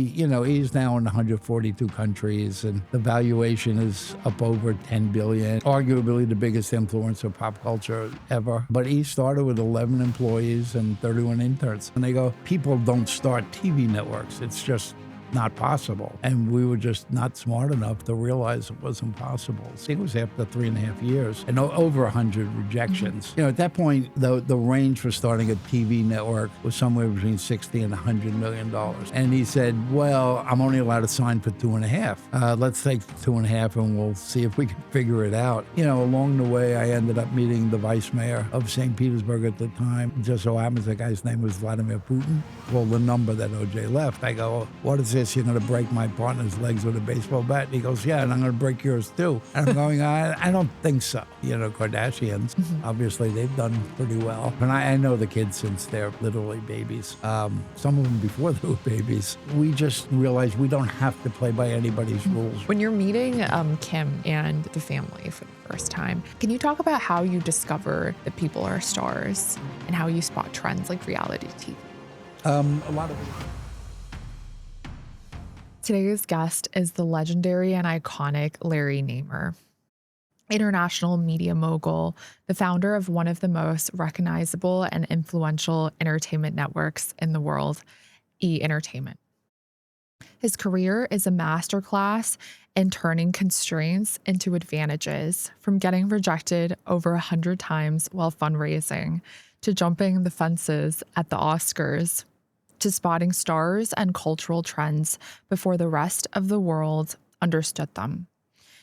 he's now in 142 countries, and the valuation is up over 10 billion, arguably the biggest influencer of pop culture ever. But he started with 11 employees and 31 interns. And they go, people don't start TV networks. It's just not possible. And we were just not smart enough to realize it wasn't possible. I think it was after 3.5 years and over 100 rejections. At that point, the range for starting a TV network was somewhere between 60 and $100 million. And he said, well, I'm only allowed to sign for 2.5. Let's take 2.5 and we'll see if we can figure it out. Along the way, I ended up meeting the vice mayor of St. Petersburg at the time. Just so happens the guy's name was Vladimir Putin. Well, the number that OJ left, I go, what is this? You're going to break my partner's legs with a baseball bat? And he goes, yeah, and I'm going to break yours too. And I'm going, I don't think so. Kardashians, obviously they've done pretty well. And I know the kids since they're literally babies. Some of them before they were babies. We just realized we don't have to play by anybody's rules. When you're meeting Kim and the family for the first time, can you talk about how you discover that people are stars and how you spot trends like reality TV? A lot of it. Today's guest is the legendary and iconic Larry Naemer, international media mogul, the founder of one of the most recognizable and influential entertainment networks in the world, E! Entertainment. His career is a masterclass in turning constraints into advantages, from getting rejected over 100 times while fundraising, to jumping the fences at the Oscars, to spotting stars and cultural trends before the rest of the world understood them.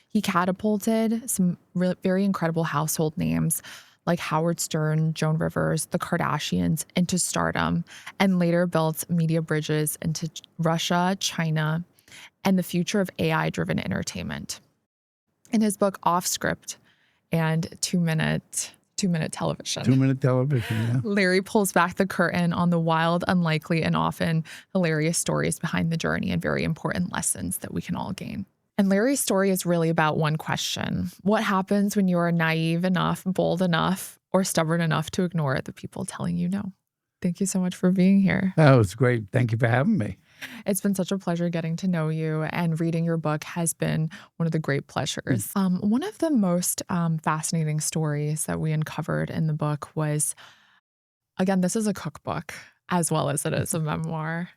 He catapulted some very incredible household names like Howard Stern, Joan Rivers, the Kardashians into stardom, and later built media bridges into Russia, China, and the future of AI-driven entertainment. In his book Off Script and Two-Minute Television. 2-minute television, yeah. Larry pulls back the curtain on the wild, unlikely, and often hilarious stories behind the journey and very important lessons that we can all gain. And Larry's story is really about one question. What happens when you are naive enough, bold enough, or stubborn enough to ignore the people telling you no? Thank you so much for being here. Oh, it's great. Thank you for having me. It's been such a pleasure getting to know you, and reading your book has been one of the great pleasures. One of the most fascinating stories that we uncovered in the book was, again, this is a cookbook as well as it is a memoir.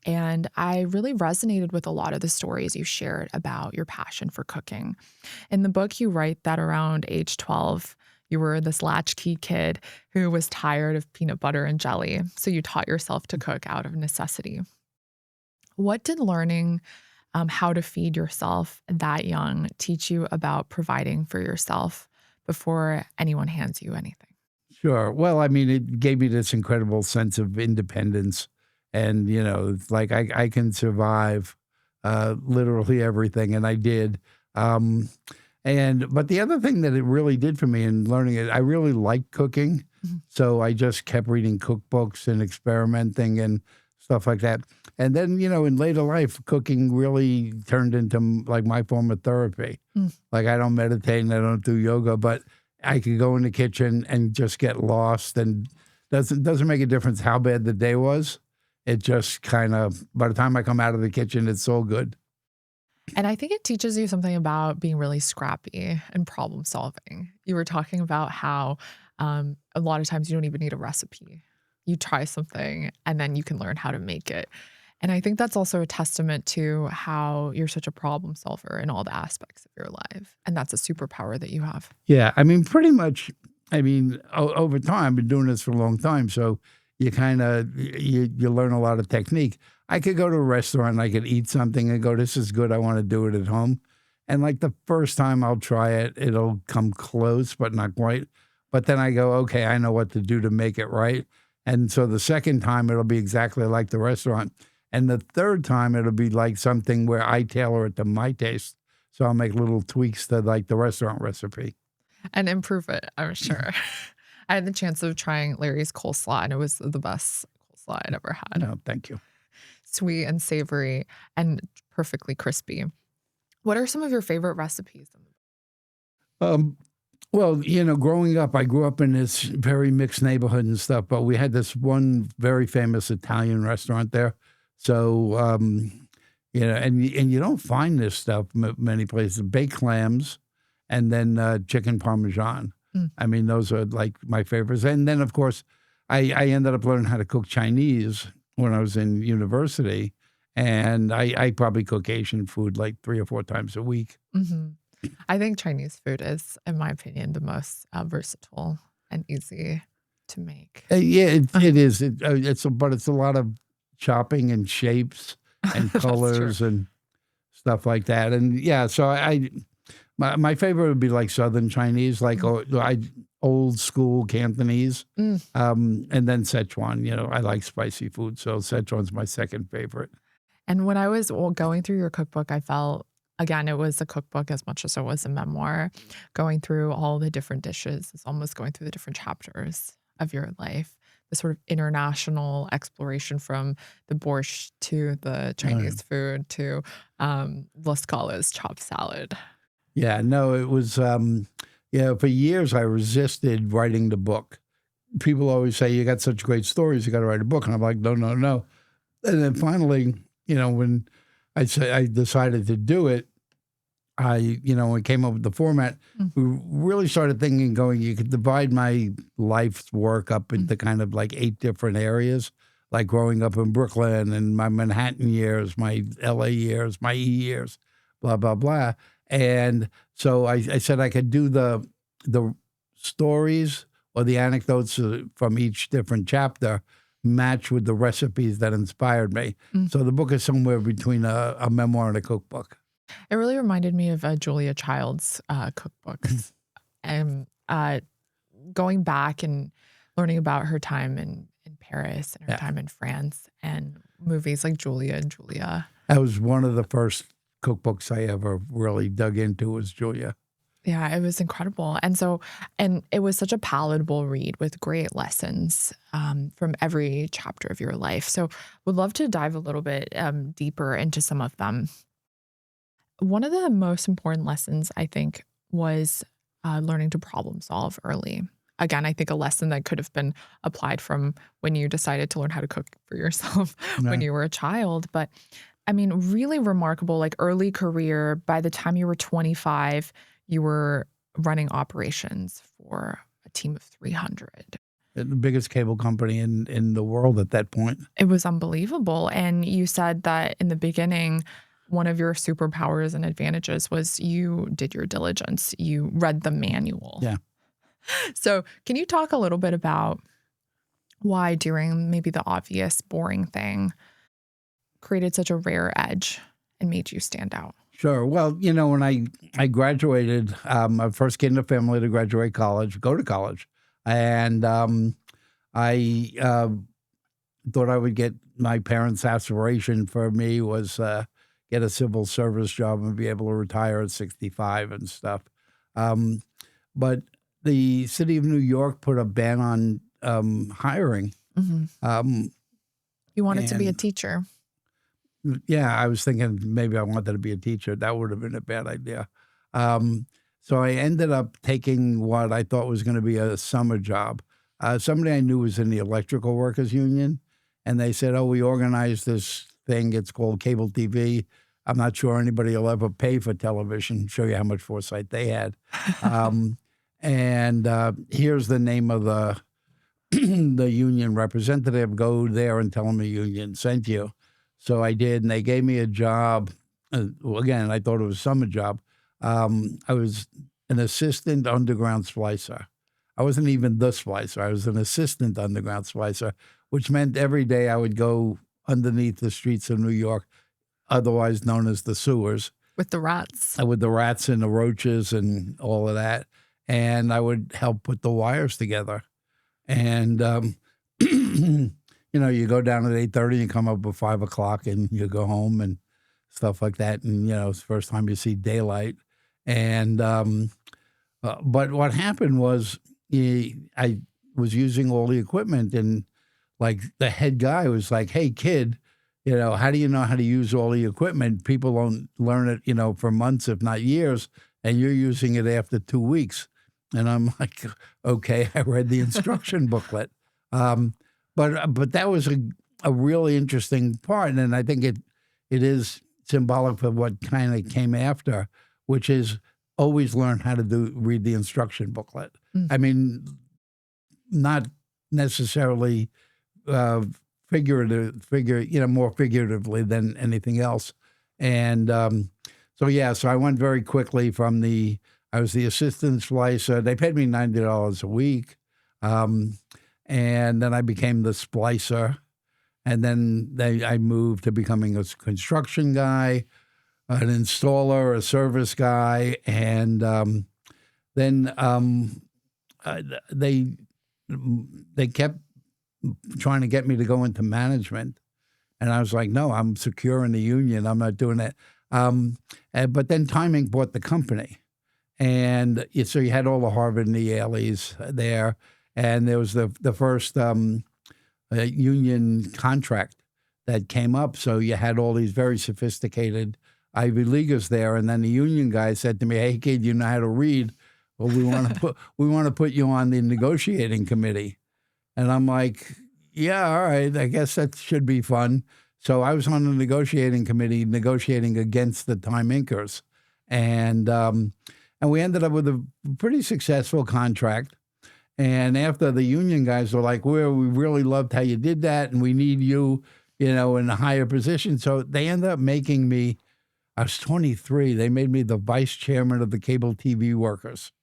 And I really resonated with a lot of the stories you shared about your passion for cooking. In the book, you write that around age 12, you were this latchkey kid who was tired of peanut butter and jelly, so you taught yourself to cook out of necessity. What did learning how to feed yourself that young teach you about providing for yourself before anyone hands you anything? Sure. Well, I mean, it gave me this incredible sense of independence. And, it's like I can survive literally everything, and I did. But the other thing that it really did for me in learning it, I really liked cooking. So I just kept reading cookbooks and experimenting and stuff like that. And then, in later life, cooking really turned into like my form of therapy. Like I don't meditate and I don't do yoga, but I could go in the kitchen and just get lost, and doesn't make a difference how bad the day was. It just kind of, by the time I come out of the kitchen, it's all good. And I think it teaches you something about being really scrappy and problem solving. You were talking about how a lot of times you don't even need a recipe. You try something and then you can learn how to make it. And I think that's also a testament to how you're such a problem solver in all the aspects of your life. And that's a superpower that you have. Yeah, I mean, pretty much, over time, I've been doing this for a long time. So you kind of, you learn a lot of technique. I could go to a restaurant and I could eat something and go, this is good, I want to do it at home. And like the first time I'll try it, it'll come close, but not quite. But then I go, okay, I know what to do to make it right. And so the second time it'll be exactly like the restaurant. And the third time it'll be like something where I tailor it to my taste. So I'll make little tweaks to like the restaurant recipe. And improve it, I'm sure. I had the chance of trying Larry's coleslaw, and it was the best coleslaw I'd ever had. No, thank you. Sweet and savory and perfectly crispy. What are some of your favorite recipes? Well, growing up, I grew up in this very mixed neighborhood and stuff, but we had this one very famous Italian restaurant there. So And you don't find this stuff many places. Baked clams, and then chicken parmesan. Mm. I mean, those are like my favorites. And then, of course, I ended up learning how to cook Chinese when I was in university, and I probably cook Asian food like 3 or 4 times a week. Hmm. I think Chinese food is, in my opinion, the most versatile and easy to make. Yeah, it is. But it's a lot of chopping and shapes and That's true. colors and stuff like that. And yeah, so my favorite would be like Southern Chinese, like old school Cantonese, Mm. and then Sichuan. I like spicy food, so Sichuan's my second favorite. And when I was going through your cookbook, I felt, again, it was a cookbook as much as it was a memoir. Going through all the different dishes is almost going through the different chapters of your life. The sort of international exploration from the borscht to the Chinese food to let's call it chopped salad. Yeah, no, it was, for years I resisted writing the book. People always say, you got such great stories, you got to write a book. And I'm like, no, no, no. And then finally, when I decided to do it, when I came up with the format, we really started thinking, you could divide my life's work up into kind of like 8 different areas, like growing up in Brooklyn and my Manhattan years, my LA years, my E years, blah, blah, blah. And so I said I could do the stories or the anecdotes from each different chapter match with the recipes that inspired me. So the book is somewhere between a memoir and a cookbook. It really reminded me of Julia Child's cookbooks. And going back and learning about her time in Paris and her time in France and movies like Julia and Julia. That was one of the first cookbooks I ever really dug into, was Julia. Yeah, it was incredible. And it was such a palatable read with great lessons from every chapter of your life. So would love to dive a little bit deeper into some of them. One of the most important lessons, I think, was learning to problem solve early. Again, I think a lesson that could have been applied from when you decided to learn how to cook for yourself when you were a child. But I mean, really remarkable, like early career. By the time you were 25, you were running operations for a team of 300. The biggest cable company in the world at that point. It was unbelievable. And you said that in the beginning, one of your superpowers and advantages was you did your diligence. You read the manual. Yeah. So can you talk a little bit about why doing maybe the obvious, boring thing created such a rare edge and made you stand out? Sure. Well, when I graduated, my first kid in the family to go to college. And I thought I would get, my parents' aspiration for me was get a civil service job and be able to retire at 65 and stuff. But the city of New York put a ban on hiring. Mm-hmm. You wanted to be a teacher. Yeah, I was thinking maybe I wanted to be a teacher. That would have been a bad idea. So I ended up taking what I thought was going to be a summer job. Somebody I knew was in the Electrical Workers Union, and they said, we organized this thing. It's called cable TV. I'm not sure anybody will ever pay for television. Show you how much foresight they had. And here's the name of the the union representative. Go there and tell them the union sent you. So I did, and they gave me a job. Again, I thought it was a summer job. I was an assistant underground splicer. I wasn't even the splicer. I was an assistant underground splicer, which meant every day I would go underneath the streets of New York, otherwise known as the sewers. With the rats. With the rats and the roaches and all of that. And I would help put the wires together. And, you go down at 8:30, you come up at 5 o'clock, and you go home and stuff like that. And, it's the first time you see daylight. And but what happened was I was using all the equipment, and like the head guy was like, hey, kid, how do you know how to use all the equipment? People don't learn it, for months, if not years, and you're using it after 2 weeks. And I'm like, okay, I read the instruction booklet. But that was a really interesting part, and I think it is symbolic for what kind of came after, which is always learn how to read the instruction booklet. I mean, not necessarily more figuratively than anything else. And so I went very quickly from I was the assistant splicer. They paid me $90 a week. And then I became the splicer. And then I moved to becoming a construction guy, an installer, a service guy. And then they kept trying to get me to go into management. And I was like, no, I'm secure in the union. I'm not doing that. But then Time Inc. bought the company. And so you had all the Harvard and the Yale's there. And there was the first union contract that came up. So you had all these very sophisticated Ivy Leaguers there. And then the union guy said to me, hey, kid, you know how to read? Well, we want to put you on the negotiating committee. And I'm like, yeah, all right, I guess that should be fun. So I was on the negotiating committee negotiating against the Time Incers. And we ended up with a pretty successful contract. And after the union guys were like, we really loved how you did that, and we need you, in a higher position. So they ended up making me, I was 23, they made me the vice chairman of the cable TV workers,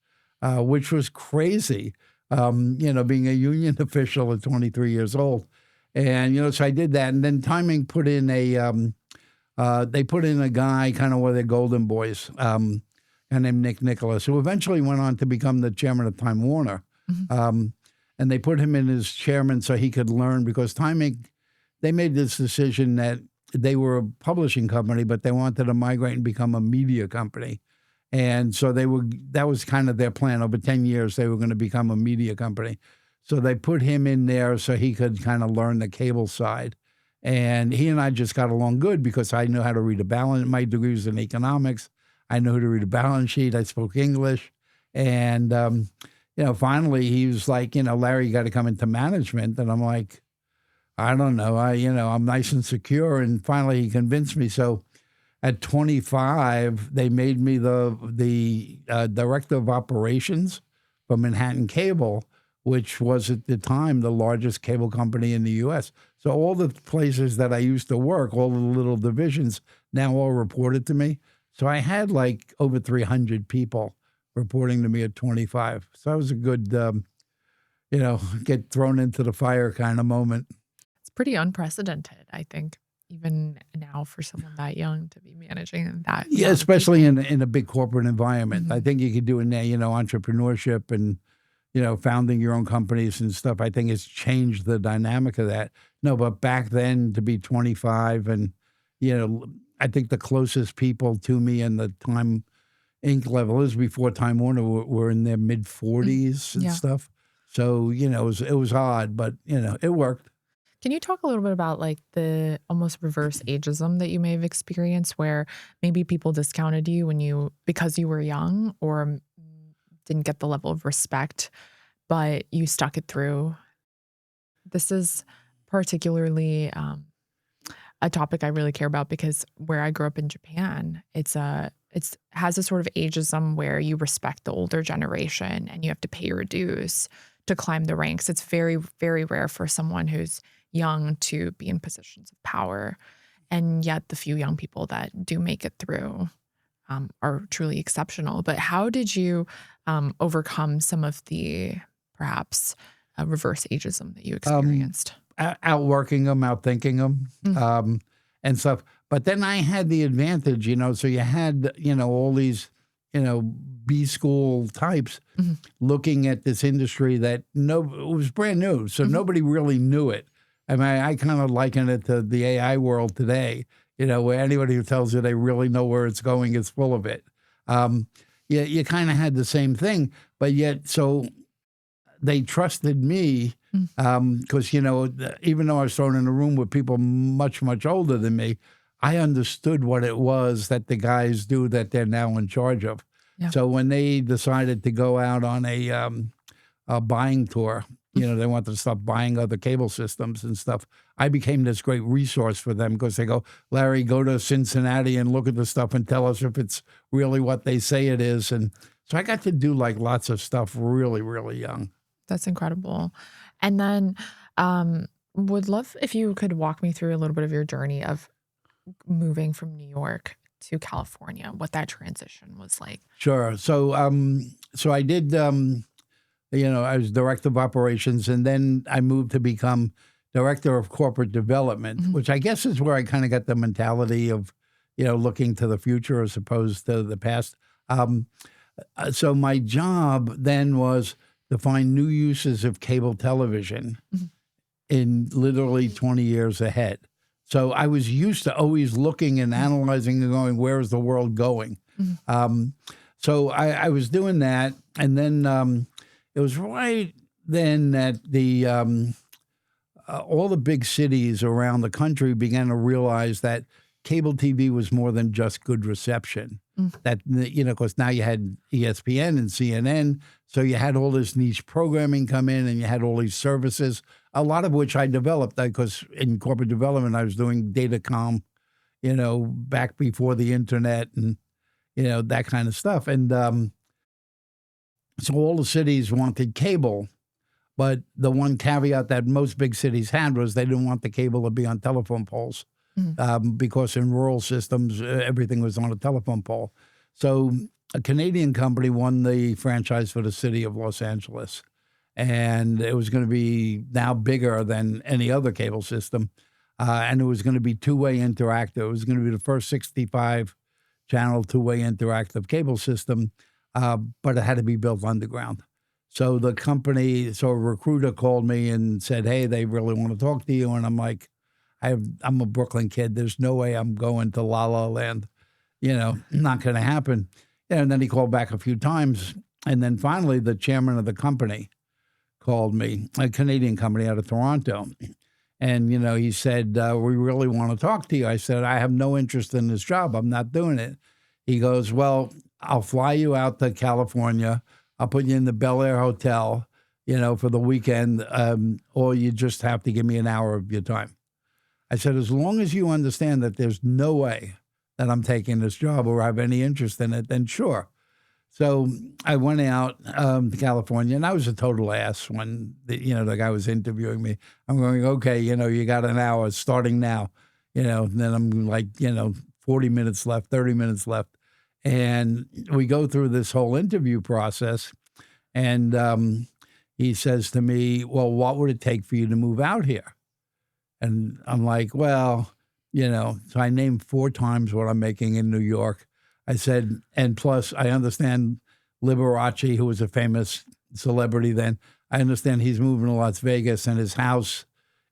which was crazy, being a union official at 23 years old. And, so I did that. And then Time Inc. put in they put in a guy, kind of one of their golden boys, a guy named Nick Nicholas, who eventually went on to become the chairman of Time Warner. And they put him in as chairman so he could learn, because Time Inc., they made this decision that they were a publishing company, but they wanted to migrate and become a media company. And so that was kind of their plan. Over 10 years, they were going to become a media company. So they put him in there so he could kind of learn the cable side. And he and I just got along good because I knew how to read a balance. My degree was in economics. I knew how to read a balance sheet. I spoke English. And, finally he was like, Larry, you got to come into management. And I'm like, I don't know. I'm nice and secure. And finally he convinced me. So at 25, they made me the director of operations for Manhattan Cable, which was at the time the largest cable company in the U.S. So all the places that I used to work, all the little divisions, now all reported to me. So I had like over 300 people reporting to me at 25. So that was a good, get thrown into the fire kind of moment. It's pretty unprecedented, I think, even now for someone that young to be managing that. Yeah, especially in a big corporate environment. I think you could do it now, entrepreneurship and, founding your own companies and stuff. I think it's changed the dynamic of that. No, but back then to be 25 and, I think the closest people to me in the Time Inc. level is before Time Warner were in their mid 40s and stuff. So, it was odd, but, it worked. Can you talk a little bit about like the almost reverse ageism that you may have experienced, where maybe people discounted you because you were young or didn't get the level of respect, but you stuck it through? This is particularly a topic I really care about because where I grew up in Japan, it has a sort of ageism where you respect the older generation and you have to pay your dues to climb the ranks. It's very, very rare for someone who's young to be in positions of power. And yet the few young people that do make it through are truly exceptional. But how did you overcome some of the perhaps reverse ageism that you experienced? Outworking them, outthinking them, and stuff. But then I had the advantage, so you had, all these, B school types looking at this industry that it was brand new. So nobody really knew it. I mean, I kind of liken it to the AI world today, where anybody who tells you they really know where it's going is full of it. You kind of had the same thing, but yet, so they trusted me because, even though I was thrown in a room with people much, much older than me, I understood what it was that the guys do that they're now in charge of. Yeah. So when they decided to go out on a buying tour, they wanted to stop buying other cable systems and stuff, I became this great resource for them because they go, Larry, go to Cincinnati and look at the stuff and tell us if it's really what they say it is. And so I got to do like lots of stuff really, really young. That's incredible. And then would love if you could walk me through a little bit of your journey of moving from New York to California, what that transition was like. Sure. So I did, I was director of operations, and then I moved to become director of corporate development, which I guess is where I kind of got the mentality of, looking to the future as opposed to the past. So my job then was to find new uses of cable television in literally 20 years ahead. So I was used to always looking and analyzing and going, where is the world going? So I was doing that. And then it was right then that all the big cities around the country began to realize that cable TV was more than just good reception. That, because now you had ESPN and CNN, so you had all this niche programming come in and you had all these services, a lot of which I developed because in corporate development, I was doing datacom, back before the internet and, that kind of stuff. And so all the cities wanted cable, but the one caveat that most big cities had was they didn't want the cable to be on telephone poles. Because in rural systems, everything was on a telephone pole. So a Canadian company won the franchise for the city of Los Angeles. And it was going to be now bigger than any other cable system. And it was going to be two-way interactive. It was going to be the first 65-channel two-way interactive cable system, but it had to be built underground. So a recruiter called me and said, hey, they really want to talk to you. And I'm like, I'm a Brooklyn kid. There's no way I'm going to La La Land. Not going to happen. And then he called back a few times. And then finally, the chairman of the company called me, a Canadian company out of Toronto. And, he said, we really want to talk to you. I said, I have no interest in this job. I'm not doing it. He goes, well, I'll fly you out to California. I'll put you in the Bel Air Hotel, for the weekend, or you just have to give me an hour of your time. I said, as long as you understand that there's no way that I'm taking this job or have any interest in it, then sure. So I went out to California, and I was a total ass when the guy was interviewing me. I'm going, okay, you got an hour starting now, and then I'm like, 40 minutes left, 30 minutes left. And we go through this whole interview process, and he says to me, well, what would it take for you to move out here? And I'm like, well, so I named 4 times what I'm making in New York. I said, and plus I understand Liberace, who was a famous celebrity then. I understand he's moving to Las Vegas and his house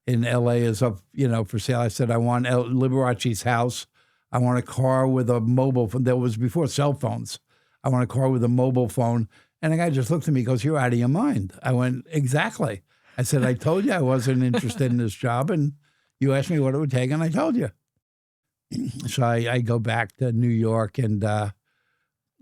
in LA is up, for sale. I said, I want Liberace's house. I want a car with a mobile phone. That was before cell phones. I want a car with a mobile phone. And the guy just looked at me and goes, you're out of your mind. I went, exactly. I said, I told you I wasn't interested in this job, and you asked me what it would take, and I told you. So I go back to New York, and the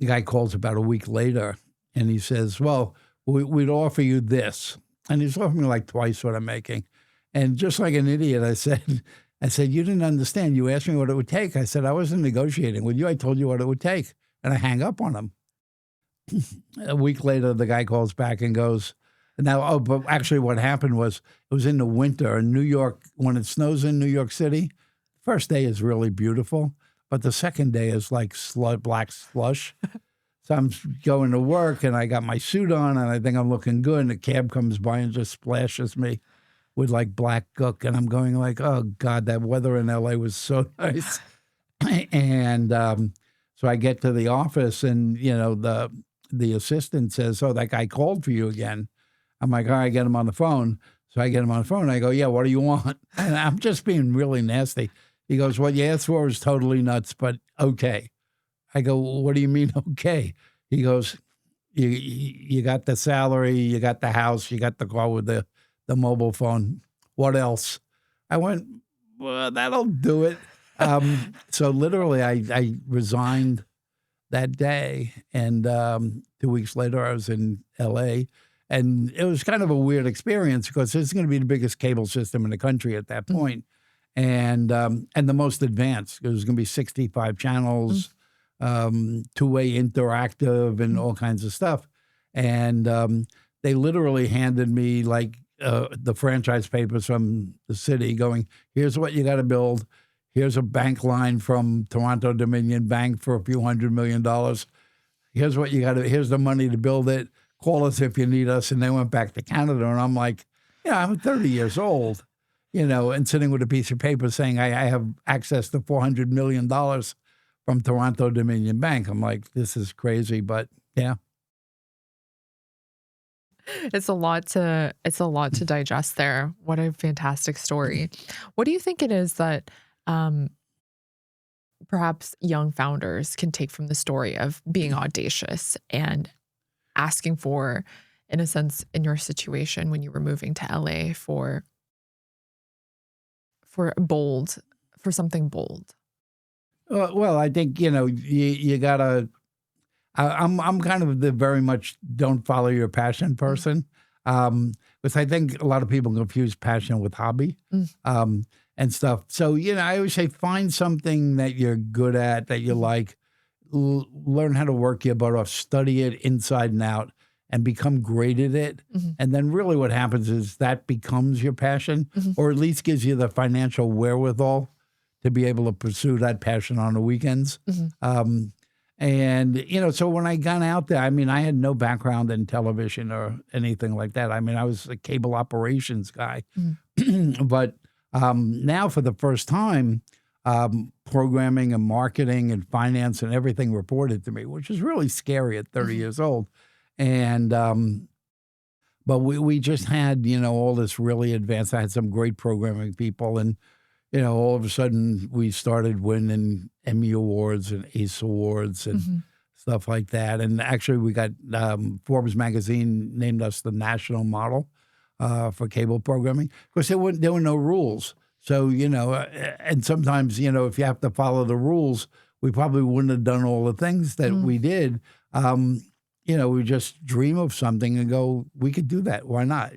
guy calls about a week later, and he says, well, we'd offer you this. And he's offering me like twice what I'm making. And just like an idiot, I said, you didn't understand. You asked me what it would take. I said, I wasn't negotiating with you. I told you what it would take. And I hang up on him. A week later, the guy calls back and goes, but actually what happened was it was in the winter in New York. When it snows in New York City, first day is really beautiful, but the second day is like black slush. So I'm going to work and I got my suit on and I think I'm looking good. And a cab comes by and just splashes me with like black gook. And I'm going like, oh God, that weather in LA was so nice. And so I get to the office and, the assistant says, oh, that guy called for you again. I'm like, all right, get him on the phone. So I get him on the phone. I go, yeah, what do you want? And I'm just being really nasty. He goes, what you asked for was totally nuts, but okay. I go, well, what do you mean okay? He goes, you got the salary, you got the house, you got the car with the mobile phone. What else? I went, well, that'll do it. So literally I resigned that day. And 2 weeks later, I was in L.A., And it was kind of a weird experience because this is going to be the biggest cable system in the country at that point. And the most advanced. There's going to be 65 channels, two-way interactive and all kinds of stuff. And they literally handed me like the franchise papers from the city going, here's what you got to build. Here's a bank line from Toronto Dominion Bank for a few $100 million. Here's what you got to, here's the money to build it. Call us if you need us. And they went back to Canada. And I'm like, yeah, I'm 30 years old, and sitting with a piece of paper saying I have access to $400 million from Toronto Dominion Bank. I'm like, this is crazy, but yeah. It's a lot to digest there. What a fantastic story. What do you think it is that perhaps young founders can take from the story of being audacious and asking for, in a sense, in your situation when you were moving to LA for something bold? Well, I think, you gotta, I'm kind of the very much don't follow your passion person. Because I think a lot of people confuse passion with hobby. And stuff. So, I always say find something that you're good at, that you like, learn how to work your butt off, study it inside and out, and become great at it. And then really what happens is that becomes your passion, or at least gives you the financial wherewithal to be able to pursue that passion on the weekends. And, so when I got out there, I had no background in television or anything like that. I was a cable operations guy. But now for the first time, programming and marketing and finance and everything reported to me, which is really scary at 30 years old. And but we just had, all this really advanced. I had some great programming people, and all of a sudden we started winning Emmy Awards and ACE Awards and stuff like that. And actually we got Forbes magazine named us the national model for cable programming. Of course, there were no rules. So, and sometimes, if you have to follow the rules, we probably wouldn't have done all the things that we did. We just dream of something and go, we could do that. Why not?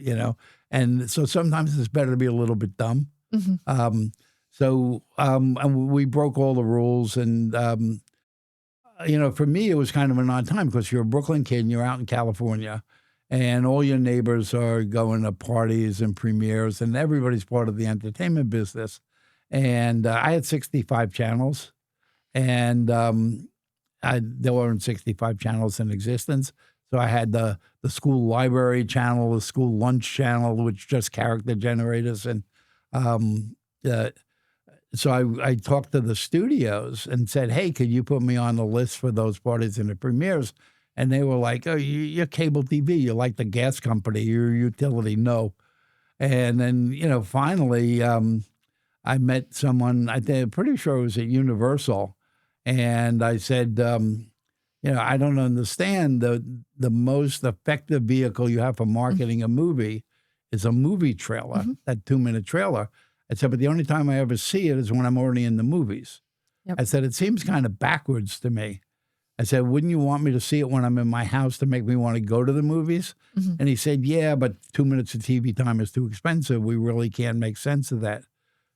And so sometimes it's better to be a little bit dumb. And we broke all the rules. And, for me, it was kind of an odd time because you're a Brooklyn kid and you're out in California. And all your neighbors are going to parties and premieres, and everybody's part of the entertainment business. And I had 65 channels, and there weren't 65 channels in existence. So I had the school library channel, the school lunch channel, which just character generators. And so I talked to the studios and said, hey, could you put me on the list for those parties and the premieres? And they were like, oh, you're cable TV. You're like the gas company. You're a utility. No. And then, finally, I met someone, I'm pretty sure it was at Universal. And I said, I don't understand. The most effective vehicle you have for marketing a movie is a movie trailer, that 2-minute trailer. I said, but the only time I ever see it is when I'm already in the movies. Yep. I said, it seems kind of backwards to me. I said, wouldn't you want me to see it when I'm in my house to make me want to go to the movies? And he said, yeah, but 2 minutes of TV time is too expensive. We really can't make sense of that.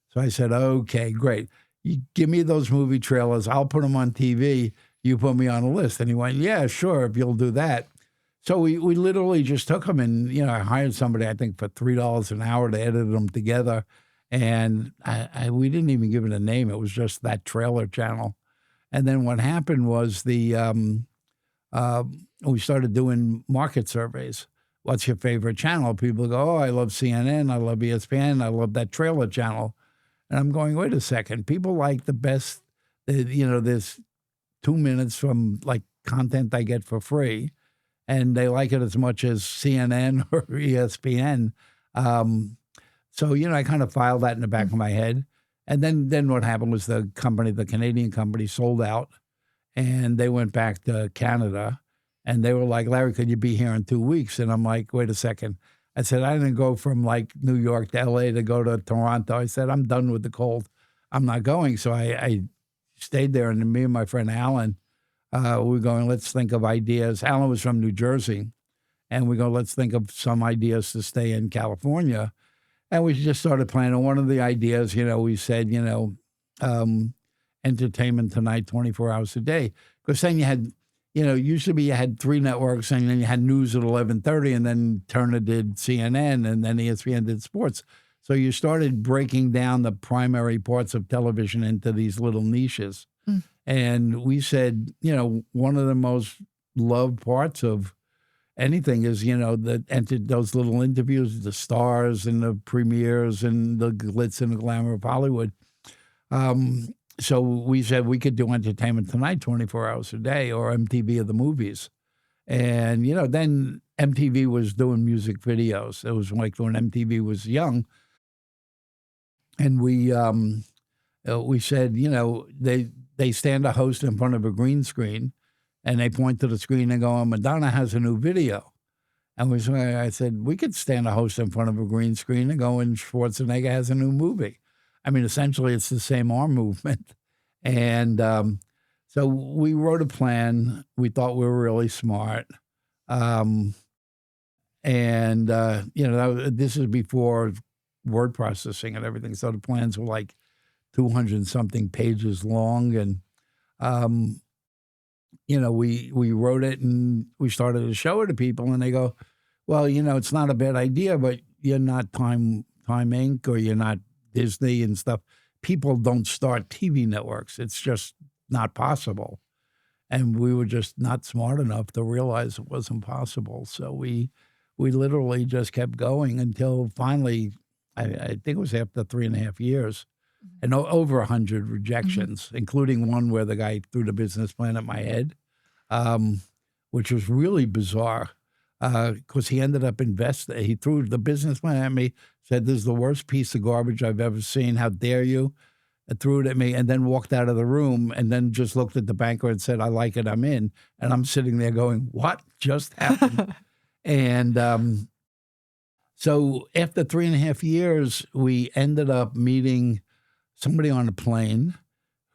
So I said, okay, great. You give me those movie trailers. I'll put them on TV. You put me on a list. And he went, yeah, sure, if you'll do that. So we literally just took them and, I hired somebody, I think, for $3 an hour to edit them together. And we didn't even give it a name. It was just that trailer channel. And then what happened was we started doing market surveys. What's your favorite channel? People go, oh, I love CNN. I love ESPN. I love that trailer channel. And I'm going, wait a second. People like the best, there's 2 minutes from like content I get for free. And they like it as much as CNN or ESPN. So, I kind of filed that in the back of my head. And then what happened was the Canadian company sold out, and they went back to Canada, and they were like, Larry, could you be here in 2 weeks? And I'm like, wait a second. I said, I didn't go from like New York to LA to go to Toronto. I said, I'm done with the cold. I'm not going. So I stayed there, and me and my friend Alan, we were going, let's think of ideas. Alan was from New Jersey, And we go, let's think of some ideas to stay in California. And we just started planning. One of the ideas, we said, entertainment tonight, 24 hours a day. Because then you had, usually you had 3 networks, and then you had news at 11:30, and then Turner did CNN, and then ESPN did sports. So you started breaking down the primary parts of television into these little niches. Mm. And we said, one of the most loved parts of anything is, those little interviews, the stars and the premieres and the glitz and the glamour of Hollywood. So we said we could do Entertainment Tonight 24 hours a day, or MTV of the movies. And, then MTV was doing music videos. It was like when MTV was young. And we said, they stand a host in front of a green screen, and they point to the screen and go, oh, Madonna has a new video. And I said, we could stand a host in front of a green screen and go, and Schwarzenegger has a new movie. I mean, essentially, it's the same arm movement. And so we wrote a plan. We thought we were really smart. This is before word processing and everything. So the plans were like 200 something pages long. And, we wrote it, and we started to show it to people, and they go, well, it's not a bad idea, but you're not Time Inc. or you're not Disney and stuff. People don't start TV networks. It's just not possible. And we were just not smart enough to realize it wasn't possible. So we literally just kept going until finally, I think it was after 3.5 years, and over 100 rejections, including one where the guy threw the business plan at my head, which was really bizarre. Because he ended up investing. He threw the business plan at me, said, this is the worst piece of garbage I've ever seen. How dare you? And threw it at me, and then walked out of the room, and then just looked at the banker and said, I like it, I'm in. And I'm sitting there going, what just happened? And so after 3.5 years, we ended up meeting somebody on a plane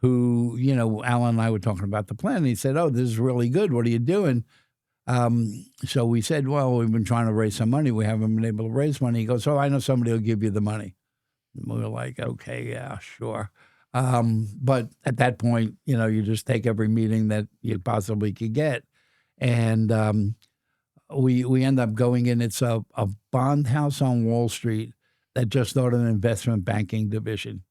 who, Alan and I were talking about the plan. And he said, oh, this is really good. What are you doing? So we said, well, we've been trying to raise some money. We haven't been able to raise money. He goes, oh, I know somebody will give you the money. And we were like, okay, yeah, sure. But at that point, you just take every meeting that you possibly could get. And we end up going in. It's a bond house on Wall Street that just started an investment banking division.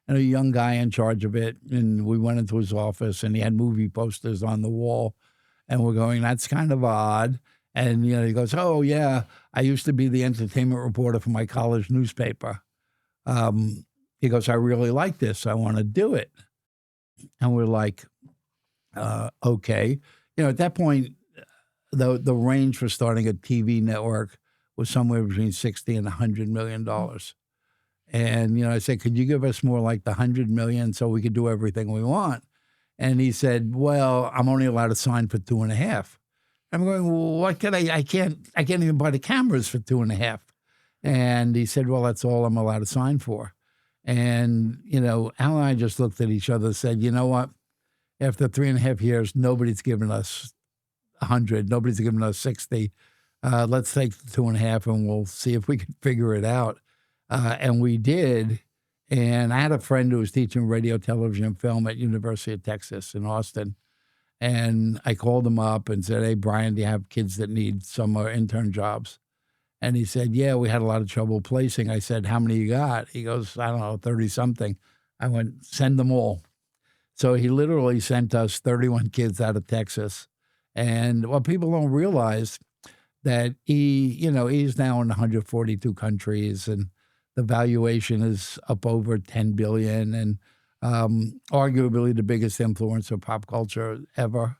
And a young guy in charge of it. And we went into his office, and he had movie posters on the wall. And we're going, that's kind of odd. And, he goes, oh, yeah, I used to be the entertainment reporter for my college newspaper. He goes, I really like this. I want to do it. And we're like, okay. At that point, the range for starting a TV network was somewhere between $60 and $100 million. And, I said, could you give us more like the 100 million so we could do everything we want? And he said, well, I'm only allowed to sign for 2.5. I'm going, well, what can I can't even buy the cameras for 2.5. And he said, well, that's all I'm allowed to sign for. And, Al and I just looked at each other and said, you know what? After 3.5 years, nobody's given us 100. Nobody's given us 60. Let's take the 2.5 and we'll see if we can figure it out. And we did. And I had a friend who was teaching radio, television, and film at University of Texas in Austin. And I called him up and said, hey, Brian, do you have kids that need summer intern jobs? And he said, yeah, we had a lot of trouble placing. I said, how many you got? He goes, I don't know, 30-something. I went, send them all. So he literally sent us 31 kids out of Texas. And what people don't realize that he's now in 142 countries, and the valuation is up over 10 billion, and arguably the biggest influencer of pop culture ever.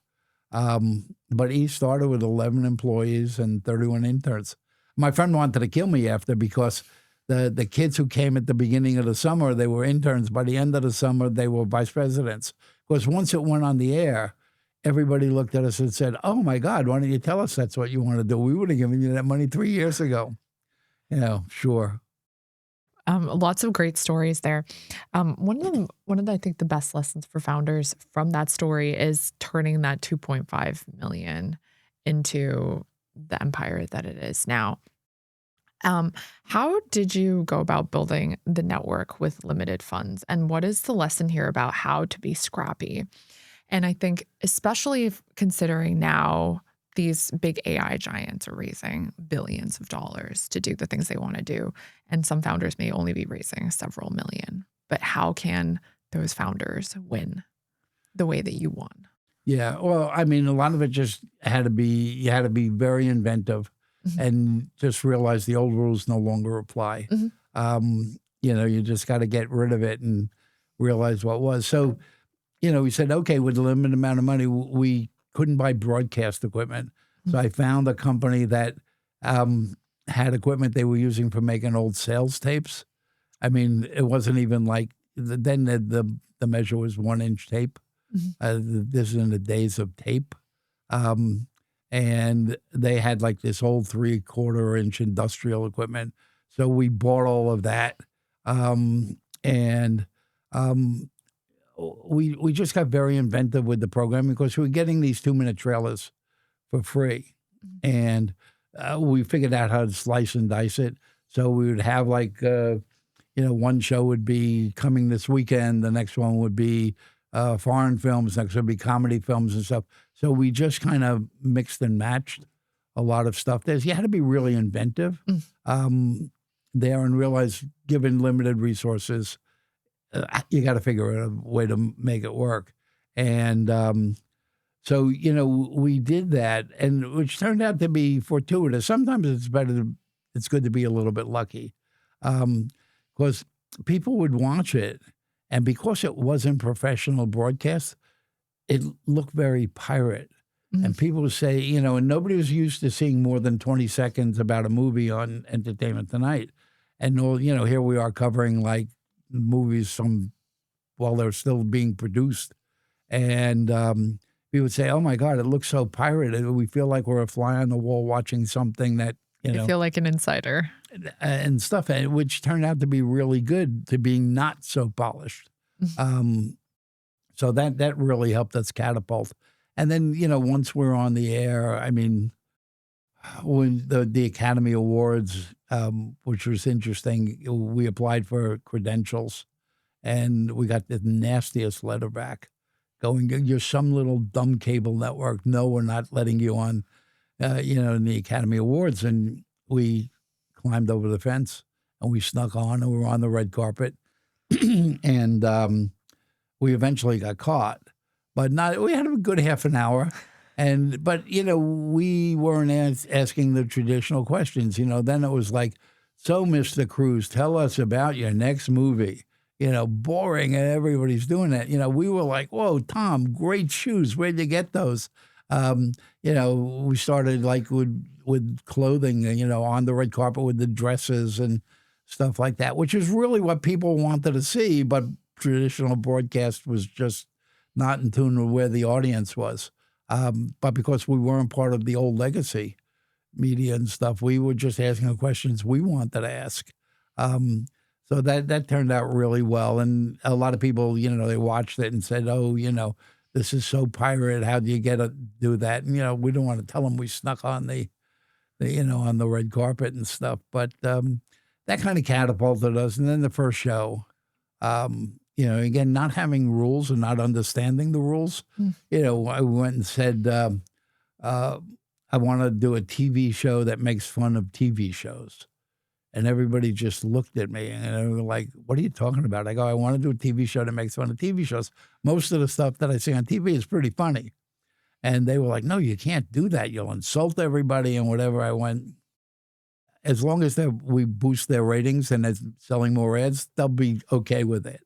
But he started with 11 employees and 31 interns. My friend wanted to kill me after, because the kids who came at the beginning of the summer, they were interns. By the end of the summer, they were vice presidents. Because once it went on the air, everybody looked at us and said, oh, my God, why don't you tell us that's what you want to do? We would have given you that money 3 years ago. Sure. Lots of great stories there. One of the, I think, the best lessons for founders from that story is turning that 2.5 million into the empire that it is now. How did you go about building the network with limited funds? And what is the lesson here about how to be scrappy? And I think, especially considering now these big AI giants are raising billions of dollars to do the things they want to do. And some founders may only be raising several million. But how can those founders win the way that you won? Yeah. Well, I mean, a lot of it just you had to be very inventive Mhm. and just realize the old rules no longer apply. Mhm. You just got to get rid of it and realize what was. So, we said, okay, with a limited amount of money, we couldn't buy broadcast equipment. So I found a company that had equipment they were using for making old sales tapes. I mean, it wasn't even like, then the measure was 1-inch tape. Mhm. This is in the days of tape. And they had like this old 3/4-inch industrial equipment. So we bought all of that. And we just got very inventive with the program because we were getting these 2-minute trailers for free. Mhm. And we figured out how to slice and dice it. So we would have like, one show would be coming this weekend. The next one would be foreign films. Next would be comedy films and stuff. So we just kind of mixed and matched a lot of stuff. You had to be really inventive there and realize, given limited resources, you got to figure out a way to make it work. And so, we did that, and which turned out to be fortuitous. Sometimes it's good to be a little bit lucky, because people would watch it, and because it wasn't professional broadcast, it looked very pirate. Mhm. And people would say, and nobody was used to seeing more than 20 seconds about a movie on Entertainment Tonight. And here we are covering like movies while they're still being produced. And we would say, oh my God, it looks so pirated. We feel like we're a fly on the wall watching something that, I feel like an insider. and stuff, which turned out to be really good, to being not so polished. Mhm. So that really helped us catapult. And then, once we're on the air, I mean, when the Academy Awards, which was interesting, we applied for credentials and we got the nastiest letter back going, you're some little dumb cable network. No, we're not letting you on, in the Academy Awards. And we climbed over the fence and we snuck on and we were on the red carpet. And we eventually got caught, but we had a good half an hour. But we weren't asking the traditional questions. Then it was like, so Mr. Cruz, tell us about your next movie. Boring, and everybody's doing that. We were like, whoa, Tom, great shoes. Where'd you get those? We started like with clothing, on the red carpet with the dresses and stuff like that, which is really what people wanted to see. But traditional broadcast was just not in tune with where the audience was. But because we weren't part of the old legacy media and stuff, we were just asking the questions we wanted to ask. So that turned out really well. And a lot of people, they watched it and said, oh, this is so pirate. How do you do that? And, we don't want to tell them we snuck on the on the red carpet and stuff. But that kind of catapulted us. And then the first show, again, not having rules and not understanding the rules, Mm. I went and said, I want to do a TV show that makes fun of TV shows. And everybody just looked at me and they were like, what are you talking about? I go, I want to do a TV show that makes fun of TV shows. Most of the stuff that I see on TV is pretty funny. And they were like, no, you can't do that. You'll insult everybody and whatever. I went, as long as we boost their ratings and it's selling more ads, they'll be okay with it.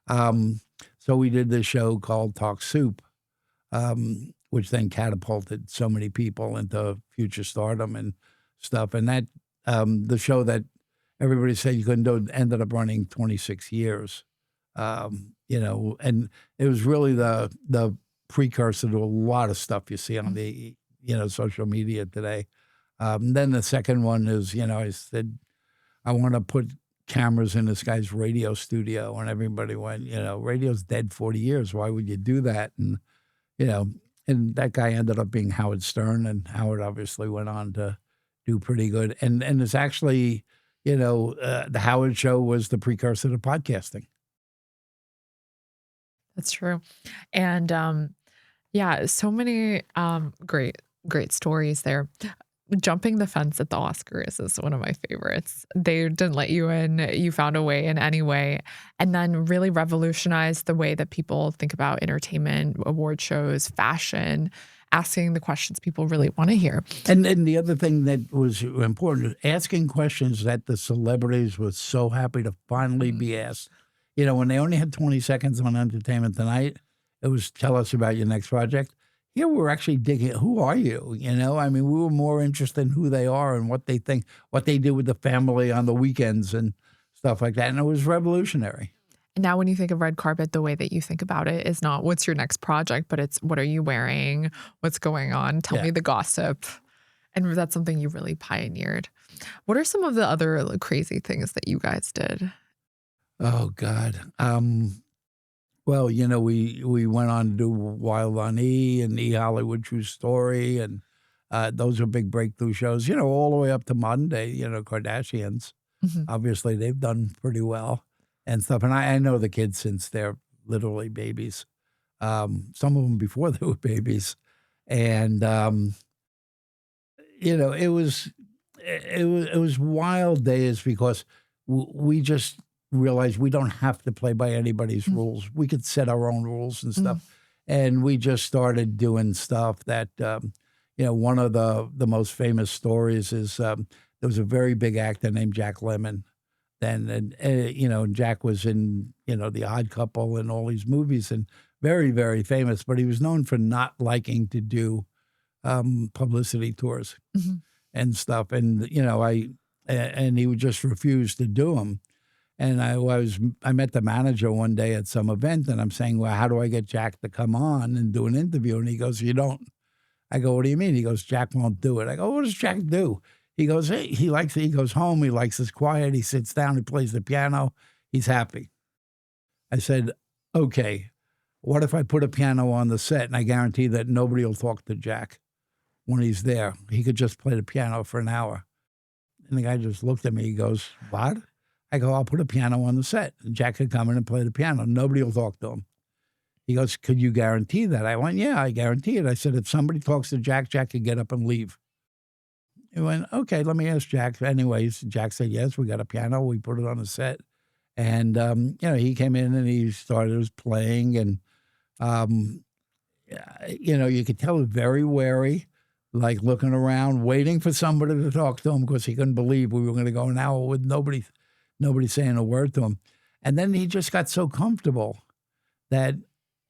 So we did this show called Talk Soup, which then catapulted so many people into future stardom and stuff. And that the show that everybody said you couldn't do ended up running 26 years. And it was really the precursor to a lot of stuff you see on the social media today. Then the second one is, I said, I want to put cameras in this guy's radio studio. And everybody went, radio's dead 40 years. Why would you do that? And, And that guy ended up being Howard Stern, and Howard obviously went on to do pretty good. And it's actually, the Howard Show was the precursor to podcasting. That's true. And yeah, so many great stories there. Jumping the fence at the Oscars is one of my favorites. They didn't let you in. You found a way in any way, and then really revolutionized the way that people think about entertainment, award shows, fashion, asking the questions people really want to hear. And the other thing that was important, asking questions that the celebrities were so happy to finally be asked. When they only had 20 seconds on Entertainment Tonight, it was tell us about your next project. Here we're actually digging, who are you? We were more interested in who they are and what they think, what they do with the family on the weekends and stuff like that. And it was revolutionary. And now when you think of red carpet, the way that you think about it is not what's your next project, but it's what are you wearing? What's going on? Tell me the gossip. And that's something you really pioneered. What are some of the other crazy things that you guys did? Oh, God. Well, we went on to do Wild on E and E! Hollywood True Story, and those are big breakthrough shows, all the way up to modern day, Kardashians. Mm-hmm. Obviously, they've done pretty well and stuff. And I know the kids since they're literally babies, some of them before they were babies. And, it was wild days because we just realized we don't have to play by anybody's rules. We could set our own rules and stuff. And we just started doing stuff that, one of the most famous stories is there was a very big actor named Jack Lemmon then. And Jack was in, The Odd Couple and all these movies and very, very famous. But he was known for not liking to do publicity tours and stuff. And, and he would just refuse to do them. And I met the manager one day at some event, and I'm saying, well, how do I get Jack to come on and do an interview? And he goes, you don't. I go, what do you mean? He goes, Jack won't do it. I go, what does Jack do? He goes, hey, he goes home, he likes his quiet, he sits down, he plays the piano, he's happy. I said, okay, what if I put a piano on the set and I guarantee that nobody will talk to Jack when he's there? He could just play the piano for an hour. And the guy just looked at me, he goes, what? I go, I'll put a piano on the set. And Jack could come in and play the piano. Nobody will talk to him. He goes, could you guarantee that? I went, yeah, I guarantee it. I said, if somebody talks to Jack, Jack could get up and leave. He went, okay, let me ask Jack. Anyways, Jack said, yes, we got a piano. We put it on the set. And, he came in and he started playing. And, you could tell he was very wary, like looking around, waiting for somebody to talk to him because he couldn't believe we were going to go an hour with nobody saying a word to him. And then he just got so comfortable that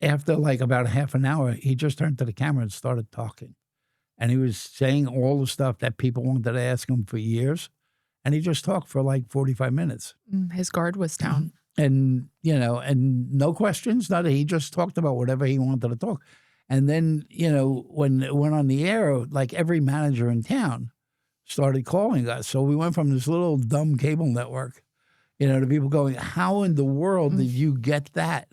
after like about half an hour, he just turned to the camera and started talking. And he was saying all the stuff that people wanted to ask him for years. And he just talked for like 45 minutes. His guard was down. And, and no questions, nothing. He just talked about whatever he wanted to talk. And then, when it went on the air, like every manager in town started calling us. So we went from this little dumb cable network, to people going, how in the world did you get that?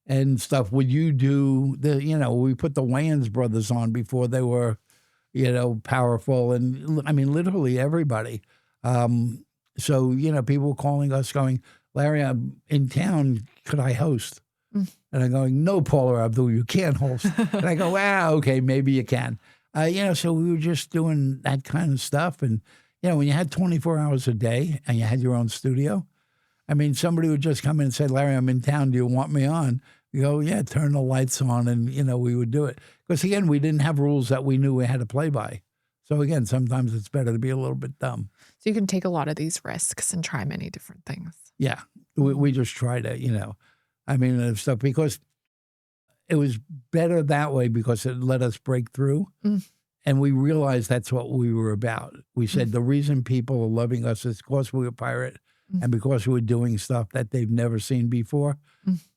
And stuff. Would you do we put the Wayans brothers on before they were, powerful. And I mean, literally everybody. So, people were calling us going, Larry, I'm in town. Could I host? And I'm going, no, Paula Abdul, you can't host. And I go, okay, maybe you can. So we were just doing that kind of stuff. And, when you had 24 hours a day and you had your own studio, I mean, somebody would just come in and say, Larry, I'm in town. Do you want me on? You go, yeah, turn the lights on. And, we would do it. Because, again, we didn't have rules that we knew we had to play by. So, again, sometimes it's better to be a little bit dumb. So you can take a lot of these risks and try many different things. Yeah. We just try to, stuff because it was better that way because it let us break through. And we realized that's what we were about. We said the reason people are loving us is because we were pirate and because we were doing stuff that they've never seen before.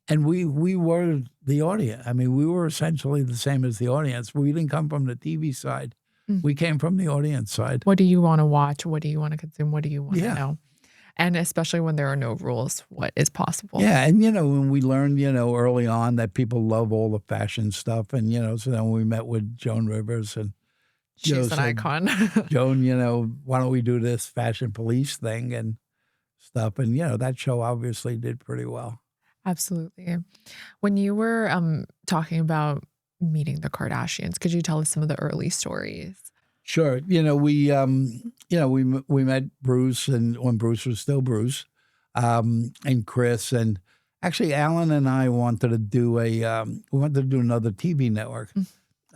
And we were the audience. I mean, we were essentially the same as the audience. We didn't come from the TV side. We came from the audience side. What do you want to watch? What do you want to consume? What do you want to know? And especially when there are no rules, what is possible? Yeah, and, when we learned, early on that people love all the fashion stuff, and, so then we met with Joan Rivers, and Joe She's an said, icon. Joan, why don't we do this fashion police thing and stuff? And, that show obviously did pretty well. Absolutely. When you were talking about meeting the Kardashians, could you tell us some of the early stories? Sure. We met Bruce, and when Bruce was still Bruce, and Chris, and actually Alan and I wanted to do another TV network.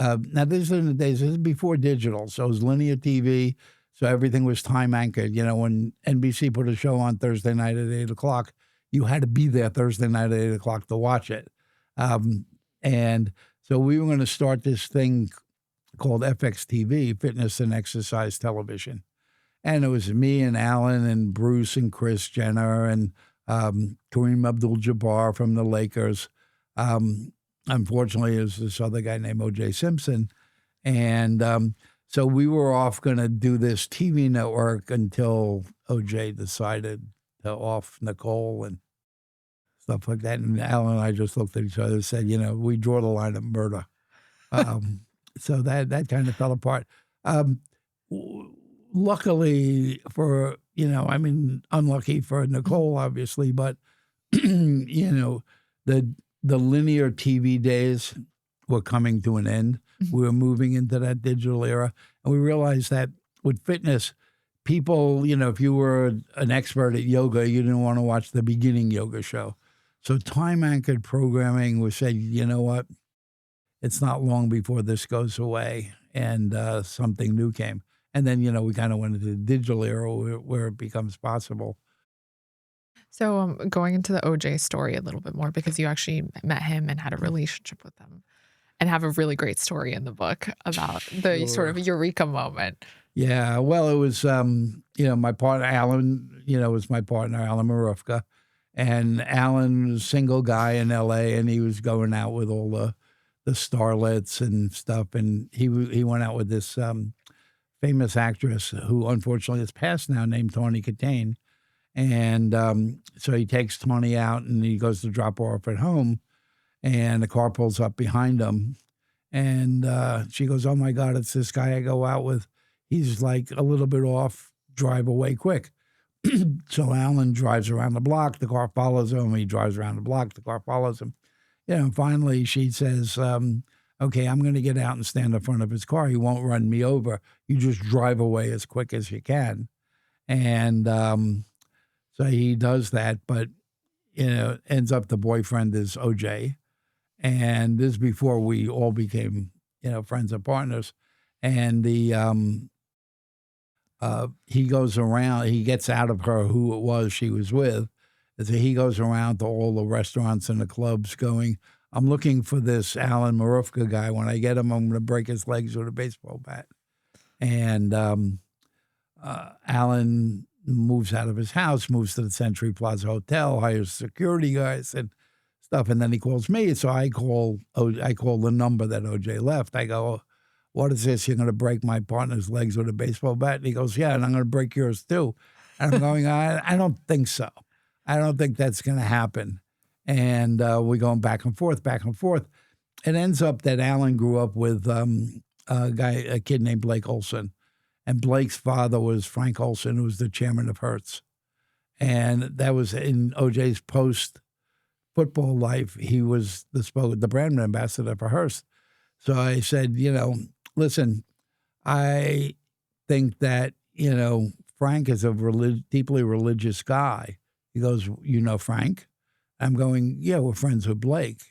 Now this is in the days, this is before digital, so it was linear TV, so everything was time anchored. When NBC put a show on Thursday night at 8:00, you had to be there Thursday night at 8:00 to watch it. And so we were going to start this thing called FXTV, Fitness and Exercise Television. And it was me and Alan and Bruce and Kris Jenner and Kareem Abdul-Jabbar from the Lakers. Unfortunately, there's this other guy named O.J. Simpson. And so we were off going to do this TV network until O.J. decided to off Nicole and stuff like that. And Alan and I just looked at each other and said, we draw the line at murder. So that kind of fell apart. Luckily for, unlucky for Nicole, obviously, but, the linear TV days were coming to an end. We were moving into that digital era. And we realized that with fitness, people, if you were an expert at yoga, you didn't want to watch the beginning yoga show. So time-anchored programming was said, you know what? It's not long before this goes away, and something new came. And then, we kind of went into the digital era where it becomes possible. So going into the OJ story a little bit more, because you actually met him and had a relationship with him and have a really great story in the book about the sort of eureka moment. Yeah, well, it was, my partner, Alan, was my partner, Alan Marufka. And Alan was a single guy in L.A., and he was going out with all the starlets and stuff. And he went out with this famous actress who unfortunately is passed now, named Tawny Katane. And so he takes Tawny out, and he goes to drop her off at home, and the car pulls up behind him. And she goes, "Oh my God, it's this guy I go out with. He's like a little bit off, drive away quick." So Alan drives around the block, the car follows him. He drives around the block, the car follows him. And finally she says, okay, I'm going to get out and stand in front of his car. He won't run me over. You just drive away as quick as you can. And so he does that, but, ends up the boyfriend is OJ. And this is before we all became, friends and partners. And he goes around, he gets out of her who it was she was with. And so he goes around to all the restaurants and the clubs going, I'm looking for this Alan Marufka guy. When I get him, I'm going to break his legs with a baseball bat. And Alan moves out of his house, moves to the Century Plaza Hotel, hires security guys and stuff. And then he calls me. So I call the number that OJ left. I go, what is this? You're going to break my partner's legs with a baseball bat? And he goes, yeah, and I'm going to break yours too. And I'm going, I don't think so. I don't think that's going to happen. And we're going back and forth, back and forth. It ends up that Alan grew up with a kid named Blake Olson. And Blake's father was Frank Olson, who was the chairman of Hertz. And that was in OJ's post-football life. He was the brand ambassador for Hertz. So I said, listen, I think that, Frank is a deeply religious guy. He goes, you know Frank? I'm going, yeah, we're friends with Blake.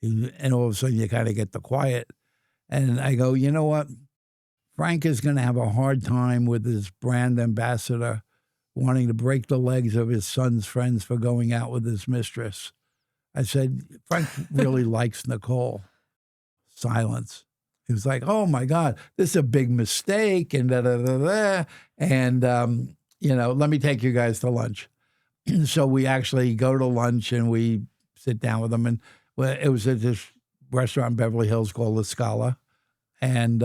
And all of a sudden you kind of get the quiet. And I go, you know what? Frank is going to have a hard time with his brand ambassador wanting to break the legs of his son's friends for going out with his mistress. I said, Frank really likes Nicole. Silence. He was like, oh my God, this is a big mistake, and da-da-da-da. And, let me take you guys to lunch. So we actually go to lunch and we sit down with them. And it was at this restaurant in Beverly Hills called La Scala. And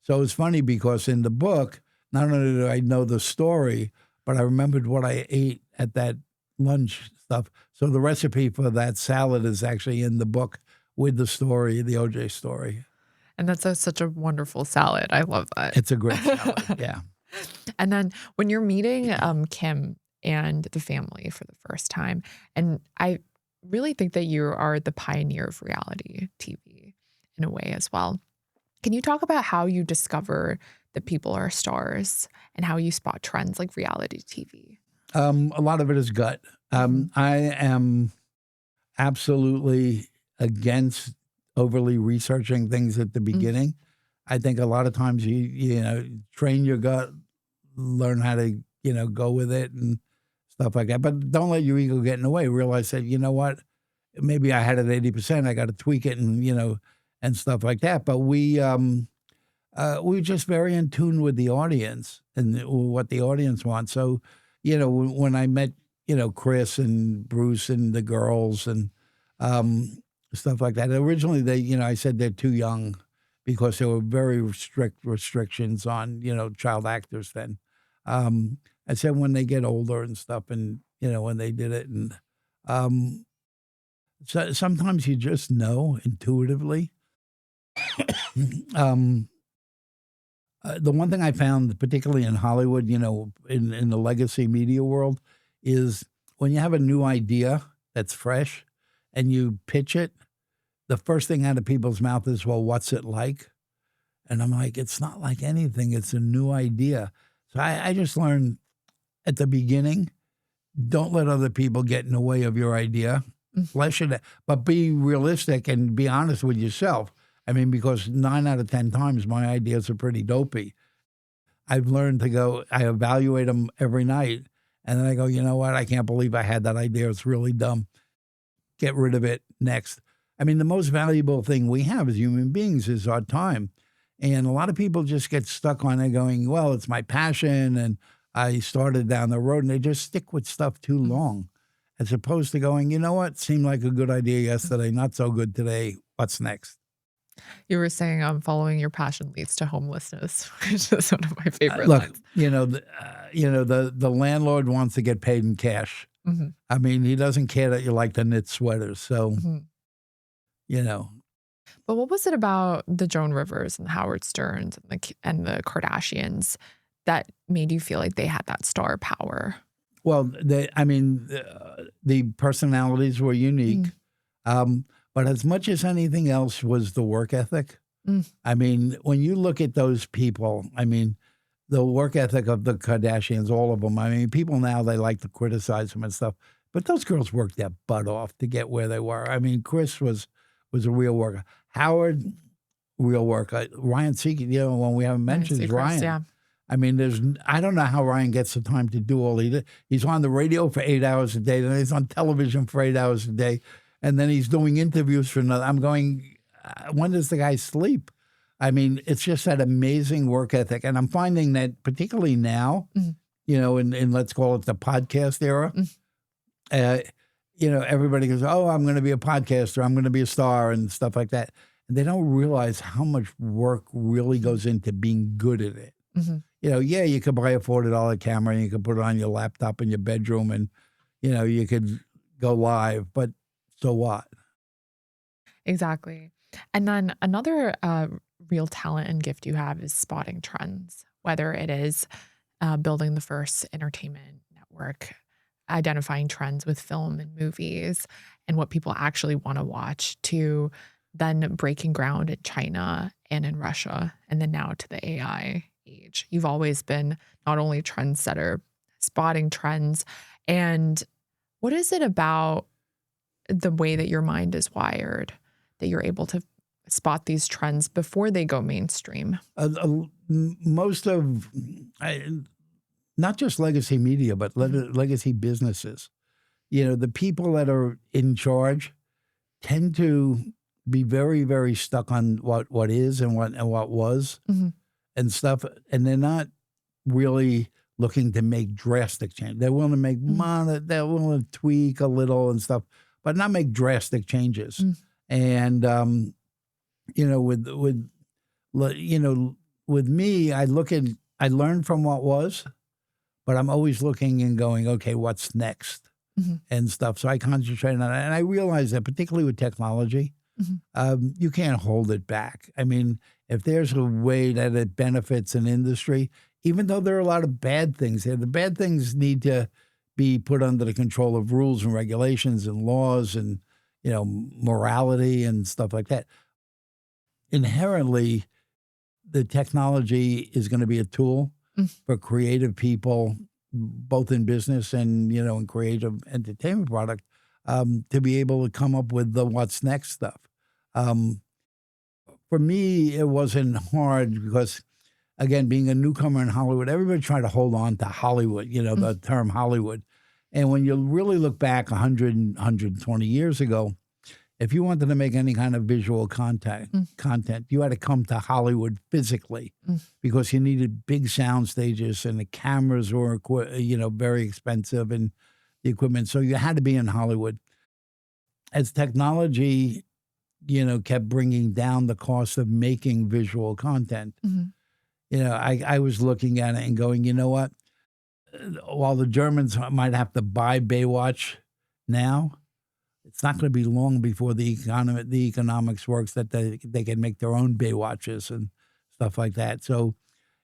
so it was funny because in the book, not only do I know the story, but I remembered what I ate at that lunch stuff. So the recipe for that salad is actually in the book with the story, the OJ story. And that's such a wonderful salad. I love that. It's a great salad. Yeah. And then when you're meeting Kim and the family for the first time, and I really think that you are the pioneer of reality TV in a way as well. Can you talk about how you discover that people are stars and how you spot trends like reality TV? A lot of it is gut. I am absolutely against overly researching things at the beginning. I think a lot of times you train your gut, learn how to go with it and stuff like that. But don't let your ego get in the way. Realize that you know what, maybe I had it 80%. I got to tweak it and stuff like that. But we're just very in tune with the audience and what the audience wants. So when I met Chris and Bruce and the girls and stuff like that. Originally, I said they're too young because there were very strict restrictions on, child actors then. I said when they get older and stuff and, when they did it. And so sometimes you just know intuitively. The one thing I found, particularly in Hollywood, in the legacy media world, is when you have a new idea that's fresh and you pitch it, the first thing out of people's mouth is, well, what's it like? And I'm like, it's not like anything. It's a new idea. So I just learned at the beginning, don't let other people get in the way of your idea. Flesh it, but be realistic and be honest with yourself. I mean, because 9 out of 10 times my ideas are pretty dopey. I've learned to I evaluate them every night. And then I go, you know what? I can't believe I had that idea. It's really dumb. Get rid of it. Next. I mean, the most valuable thing we have as human beings is our time. And a lot of people just get stuck on it going, well, it's my passion and I started down the road, and they just stick with stuff too long as opposed to going, you know what? Seemed like a good idea yesterday, not so good today. What's next? You were saying following your passion leads to homelessness, which is one of my favorite Look, lines. The landlord wants to get paid in cash. I mean, he doesn't care that you like to knit sweaters. So, But what was it about the Joan Rivers and the Howard Sterns and the Kardashians that made you feel like they had that star power? Well, the personalities were unique. But as much as anything else was the work ethic. I mean, when you look at those people, I mean, the work ethic of the Kardashians, all of them. I mean, people now, they like to criticize them and stuff. But those girls worked their butt off to get where they were. I mean, Chris was a real worker. Howard, real worker. Ryan Seacrest, when we haven't mentioned Ryan. Yeah. I mean, I don't know how Ryan gets the time to do all he did. He's on the radio for 8 hours a day, then he's on television for 8 hours a day, and then he's doing interviews for another. I'm going, when does the guy sleep? I mean, it's just that amazing work ethic. And I'm finding that particularly now, in let's call it the podcast era, everybody goes, oh, I'm going to be a podcaster, I'm going to be a star and stuff like that. And they don't realize how much work really goes into being good at it. You could buy a $40 camera and you could put it on your laptop in your bedroom and, you could go live, but so what? Exactly. And then another real talent and gift you have is spotting trends, whether it is building the first entertainment network, identifying trends with film and movies and what people actually want to watch, to then breaking ground in China and in Russia, and then now to the AI age. You've always been not only a trendsetter, spotting trends. And what is it about the way that your mind is wired that you're able to spot these trends before they go mainstream? Most of, not just legacy media, but legacy businesses, the people that are in charge tend to be very, very stuck on what is and what was and stuff. And they're not really looking to make drastic change. They're willing to make they're willing to tweak a little and stuff, but not make drastic changes. And, with me, I learn from what was, but I'm always looking and going, okay, what's next Mhm. and stuff. So I concentrate on it. And I realize that particularly with technology, Mhm. you can't hold it back. I mean, if there's a way that it benefits an industry, even though there are a lot of bad things there, the bad things need to be put under the control of rules and regulations and laws and, morality and stuff like that. Inherently, the technology is going to be a tool Mm. for creative people, both in business and, in creative entertainment product, to be able to come up with the what's next stuff. Um, for me, it wasn't hard because, again, being a newcomer in Hollywood, everybody tried to hold on to Hollywood, the term Hollywood. And when you really look back 120 years ago, if you wanted to make any kind of visual content, you had to come to Hollywood physically Mm. because you needed big sound stages and the cameras were, very expensive and the equipment. So you had to be in Hollywood. As technology, kept bringing down the cost of making visual content, Mhm. I was looking at it and going, you know what? While the Germans might have to buy Baywatch now, it's not going to be long before the economics works that they can make their own Baywatches and stuff like that. So,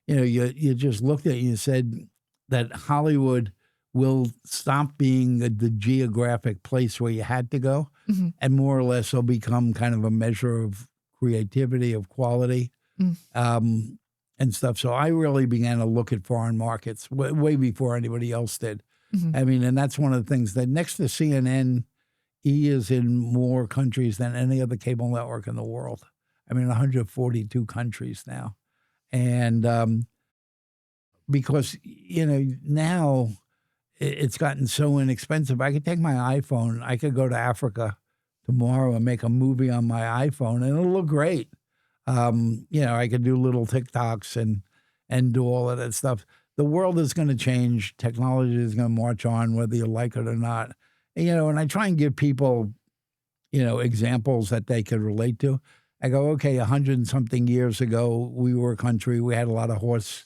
you just looked at it and you said that Hollywood will stop being the geographic place where you had to go, Mhm. and more or less will become kind of a measure of creativity, of quality, Mm. and stuff. So I really began to look at foreign markets way before anybody else did. Mhm. I mean, and that's one of the things that next to CNN, E is in more countries than any other cable network in the world. I mean, 142 countries now. And because, now it's gotten so inexpensive. I could take my iPhone, I could go to Africa tomorrow and make a movie on my iPhone and it'll look great. I could do little TikToks and do all of that stuff. The world is going to change. Technology is going to march on, whether you like it or not. And I try and give people, examples that they could relate to. I go, okay, 100 and something years ago, we were a country. We had a lot of horse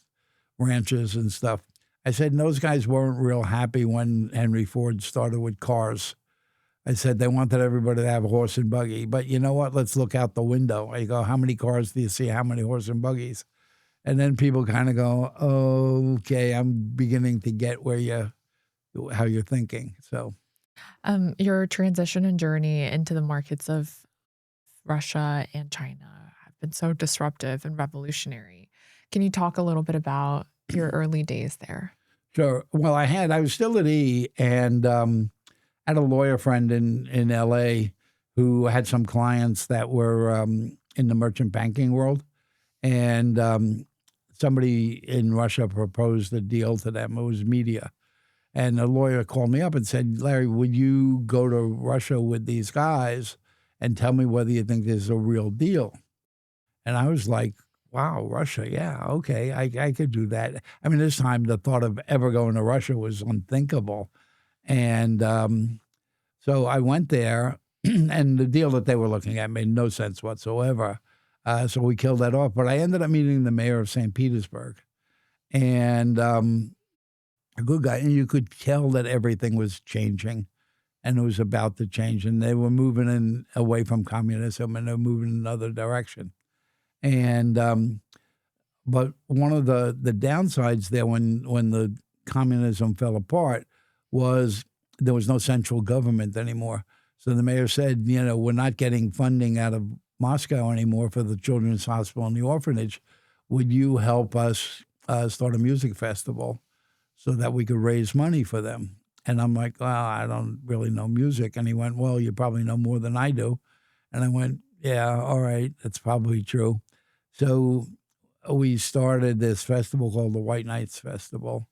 ranches and stuff. I said, and those guys weren't real happy when Henry Ford started with cars. I said they wanted everybody to have a horse and buggy. But you know what? Let's look out the window. I go, how many cars do you see? How many horse and buggies? And then people kind of go, oh, okay, I'm beginning to get how you're thinking. So, Your transition and journey into the markets of Russia and China have been so disruptive and revolutionary. Can you talk a little bit about your early days there? sure. Well, I was still at E and had a lawyer friend in LA who had some clients that were in the merchant banking world. And somebody in Russia proposed a deal to them. It was media. And a lawyer called me up and said, Larry, would you go to Russia with these guys and tell me whether you think this is a real deal? And I was like, wow, Russia, yeah, okay, I could do that. I mean, this time the thought of ever going to Russia was unthinkable. And so I went there, and the deal that they were looking at made no sense whatsoever. So we killed that off. But I ended up meeting the mayor of St. Petersburg, and a good guy. And you could tell that everything was changing, and it was about to change. And they were moving away from communism, and they were moving in another direction. And but one of the downsides there when the communism fell apart was there was no central government anymore. So the mayor said, we're not getting funding out of Moscow anymore for the children's hospital and the orphanage. Would you help us start a music festival so that we could raise money for them? And I'm like, well, I don't really know music. And he went, well, you probably know more than I do. And I went, yeah, all right, that's probably true. So we started this festival called the White Nights Festival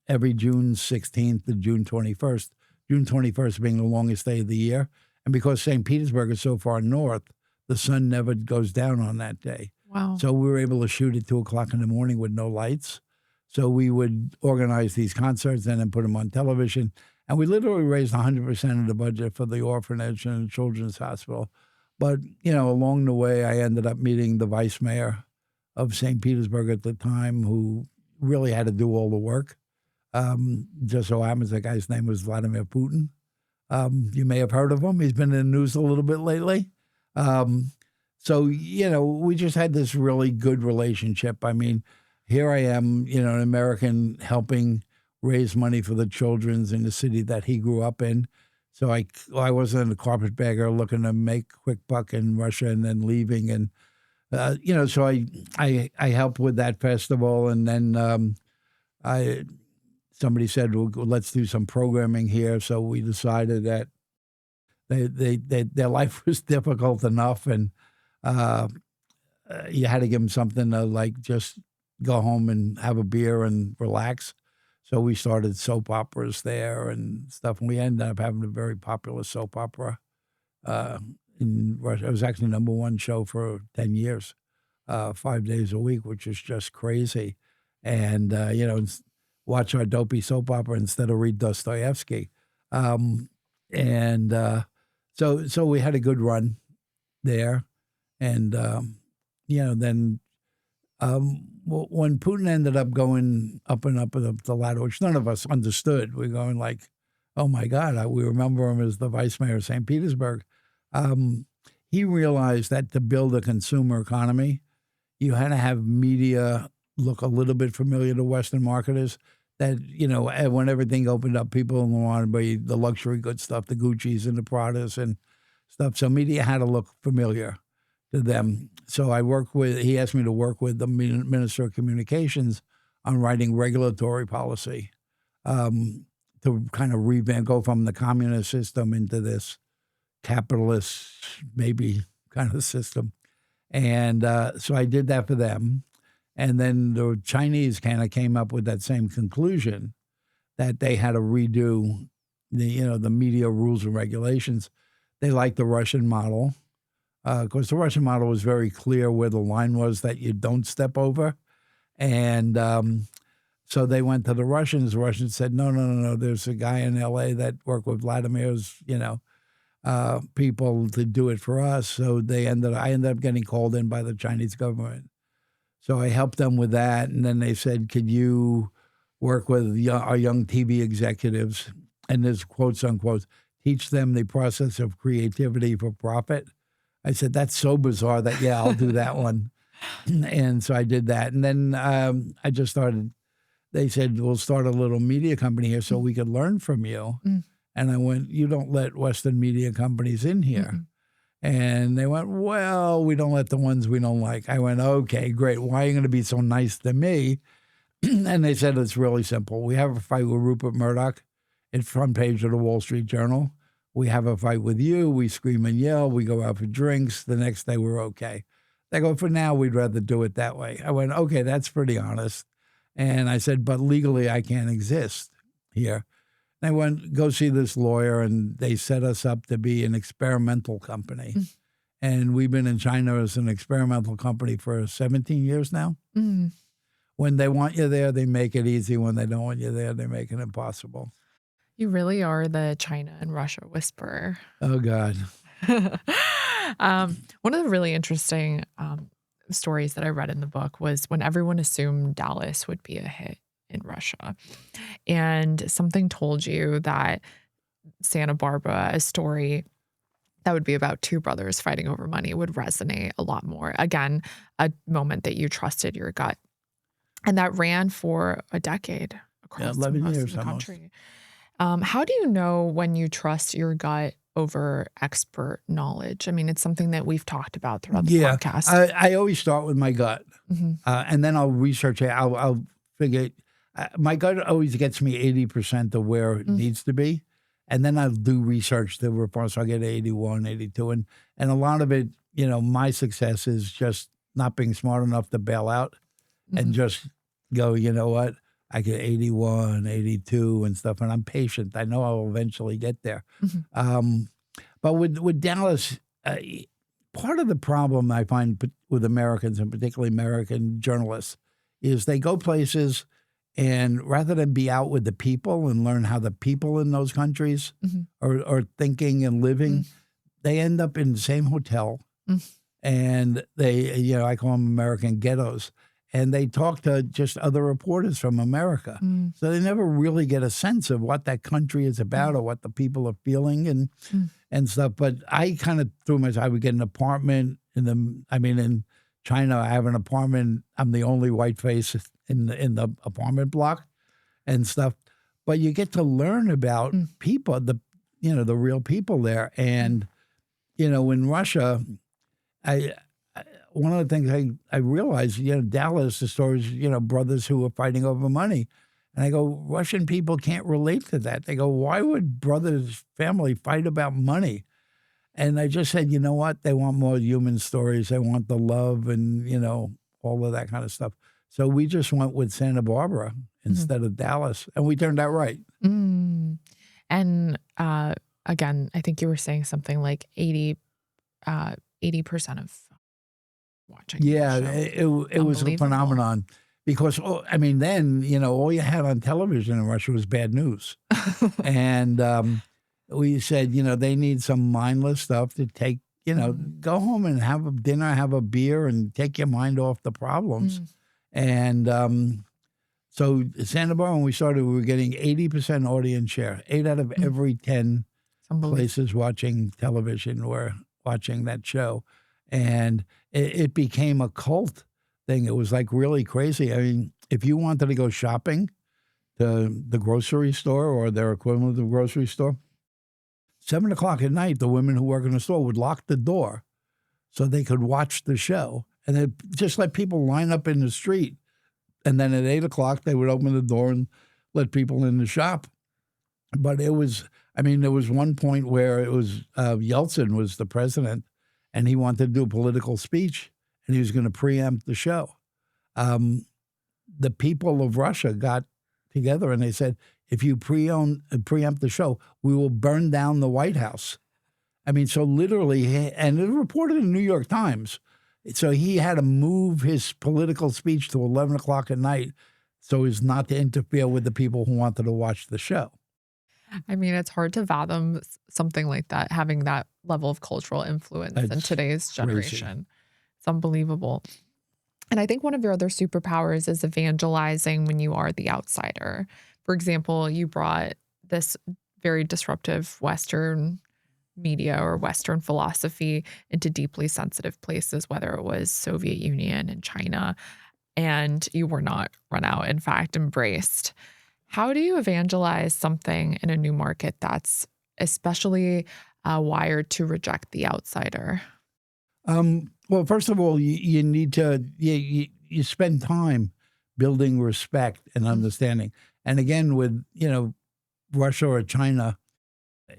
every June 16th to June 21st, June 21st being the longest day of the year. And because St. Petersburg is so far north, the sun never goes down on that day. Wow. So we were able to shoot at 2:00 in the morning with no lights. So we would organize these concerts and then put them on television. And we literally raised 100% of the budget for the orphanage and the children's hospital. But, along the way, I ended up meeting the vice mayor of St. Petersburg at the time, who really had to do all the work. Just so happens the guy's name was Vladimir Putin. You may have heard of him. He's been in the news a little bit lately. So, we just had this really good relationship. I mean, here I am, an American helping raise money for the children's in the city that he grew up in. So I wasn't a carpetbagger looking to make quick buck in Russia and then leaving. And, so I helped with that festival. And then somebody said, well, let's do some programming here. So we decided that their life was difficult enough, and you had to give them something to just go home and have a beer and relax. So we started soap operas there and stuff, and we ended up having a very popular soap opera in Russia. It was actually #1 show for 10 years, 5 days a week, which is just crazy. And, watch our dopey soap opera instead of read Dostoevsky. So we had a good run there. And, then when Putin ended up going up and up the ladder, which none of us understood, we're going like, oh my God, we remember him as the vice mayor of St. Petersburg. He realized that to build a consumer economy, you had to have media look a little bit familiar to Western marketers. That, when everything opened up, people wanted to buy the luxury good stuff, the Gucci's and the Pradas and stuff. So media had to look familiar to them. So he asked me to work with the Minister of Communications on writing regulatory policy to kind of revamp, go from the communist system into this capitalist, maybe kind of system. And so I did that for them. And then the Chinese kind of came up with that same conclusion that they had to redo the media rules and regulations. They liked the Russian model. Of course, the Russian model was very clear where the line was that you don't step over. And so they went to the Russians. The Russians said, no. There's a guy in L.A. that worked with Vladimir's, people to do it for us. So I ended up getting called in by the Chinese government. So I helped them with that. And then they said, could you work with our young TV executives, and there's quotes, unquote, teach them the process of creativity for profit? I said, that's so bizarre that, yeah, I'll do that one. And so I did that. And then I just started, they said, we'll start a little media company here so we could learn from you. And I went, you don't let Western media companies in here. And they went, well, we don't let the ones we don't like. I went, okay, great. Why are you going to be so nice to me? And they said, it's really simple. We have a fight with Rupert Murdoch. It's front page of the Wall Street Journal. We have a fight with you. We scream and yell. We go out for drinks. The next day, we're okay. They go, for now, we'd rather do it that way. I went, okay, that's pretty honest. And I said, but legally, I can't exist here. And I went, go see this lawyer, and they set us up to be an experimental company. And we've been in China as an experimental company for 17 years now. When they want you there, they make it easy. When they don't want you there, they make it impossible. You really are the China and Russia whisperer. Oh, God. One of the really interesting stories that I read in the book was when everyone assumed Dallas would be a hit in Russia. And something told you that Santa Barbara, a story that would be about two brothers fighting over money, would resonate a lot more. Again, a moment that you trusted your gut. And that ran for a decade across 11 most years of the almost. country. How do you know when you trust your gut over expert knowledge? I mean, it's something that we've talked about throughout the podcast. I always start with my gut, and then I'll research it. I'll figure my gut always gets me 80% of where it needs to be, and then I'll do research to report, so I get 81, 82, and a lot of it, my success is just not being smart enough to bail out and just go, you know what? I get 81, 82 and stuff, and I'm patient. I know I'll eventually get there. But with Dallas, part of the problem I find with Americans, and particularly American journalists, is they go places and rather than be out with the people and learn how the people in those countries are thinking and living, they end up in the same hotel. And they, I call them American ghettos. and they talk to just other reporters from America. So they never really get a sense of what that country is about or what the people are feeling and stuff. But I kind of threw myself, I would get an apartment in China, I have an apartment. I'm the only white face in the apartment block and stuff. But you get to learn about people, the real people there. And, in Russia, one of the things I realized, Dallas, the stories, brothers who were fighting over money. And I go, Russian people can't relate to that. They go, why would brothers' family fight about money? And I just said, you know what? They want more human stories. They want the love and, all of that kind of stuff. So we just went with Santa Barbara instead of Dallas. And we turned out right. And again, I think you were saying something like 80% of watching. Yeah, it was a phenomenon because, then, all you had on television in Russia was bad news. And we said, they need some mindless stuff to take, go home and have a dinner, have a beer and take your mind off the problems. And so Santa Barbara, when we started, we were getting 80% audience share. 8 out of every 10 places watching television were watching that show. And it became a cult thing. It was like really crazy. I mean, if you wanted to go shopping to the grocery store or their equivalent of the grocery store, 7 o'clock at night, the women who work in the store would lock the door so they could watch the show. And they'd just let people line up in the street. And then at 8 o'clock, they would open the door and let people in the shop. But there was one point where it was Yeltsin was the president, and he wanted to do a political speech, and he was going to preempt the show. The people of Russia got together, and they said, if you preempt the show, we will burn down the White House. So literally, and it was reported in the New York Times, so he had to move his political speech to 11 o'clock at night so as not to interfere with the people who wanted to watch the show. It's hard to fathom something like that, having that level of cultural influence in today's generation. Crazy. It's unbelievable. And I think one of your other superpowers is evangelizing when you are the outsider. For example, you brought this very disruptive Western media or Western philosophy into deeply sensitive places, whether it was Soviet Union and China, and you were not run out, in fact, embraced. How do you evangelize something in a new market that's especially wired to reject the outsider? Well, first of all, you need to, you spend time building respect and understanding. And again, with, Russia or China,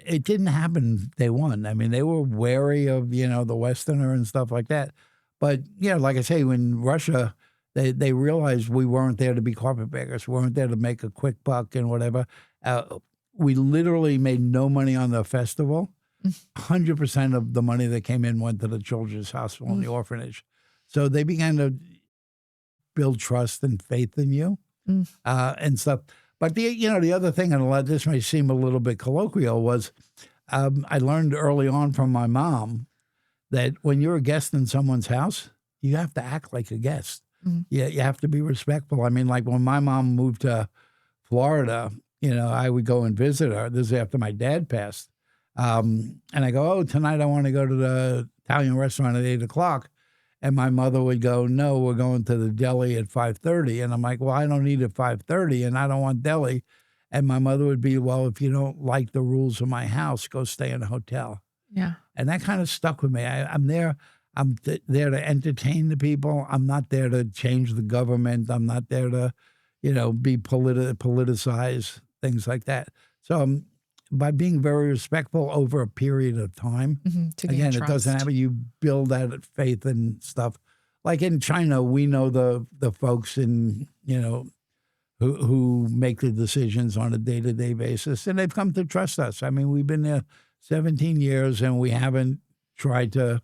it didn't happen day one. They were wary of, the Westerner and stuff like that. But, like I say, when Russia, they realized we weren't there to be carpetbaggers. We weren't there to make a quick buck and whatever. We literally made no money on the festival. 100% of the money that came in went to the Children's Hospital and the orphanage. So they began to build trust and faith in you and stuff. But the other thing, and this may seem a little bit colloquial, was I learned early on from my mom that when you're a guest in someone's house, you have to act like a guest. You have to be respectful. Like when my mom moved to Florida, I would go and visit her. This is after my dad passed. And I go, oh, tonight I want to go to the Italian restaurant at 8 o'clock. And my mother would go, no, we're going to the deli at 5:30. And I'm like, well, I don't eat at 5:30 and I don't want deli. And my mother would be, well, if you don't like the rules of my house, go stay in a hotel. Yeah. And that kind of stuck with me. I'm there. I'm there to entertain the people. I'm not there to change the government. I'm not there to, be politicize, things like that. So by being very respectful over a period of time, again, it doesn't happen. You build that faith and stuff. Like in China, we know the folks in, who make the decisions on a day-to-day basis, and they've come to trust us. We've been there 17 years, and we haven't tried to,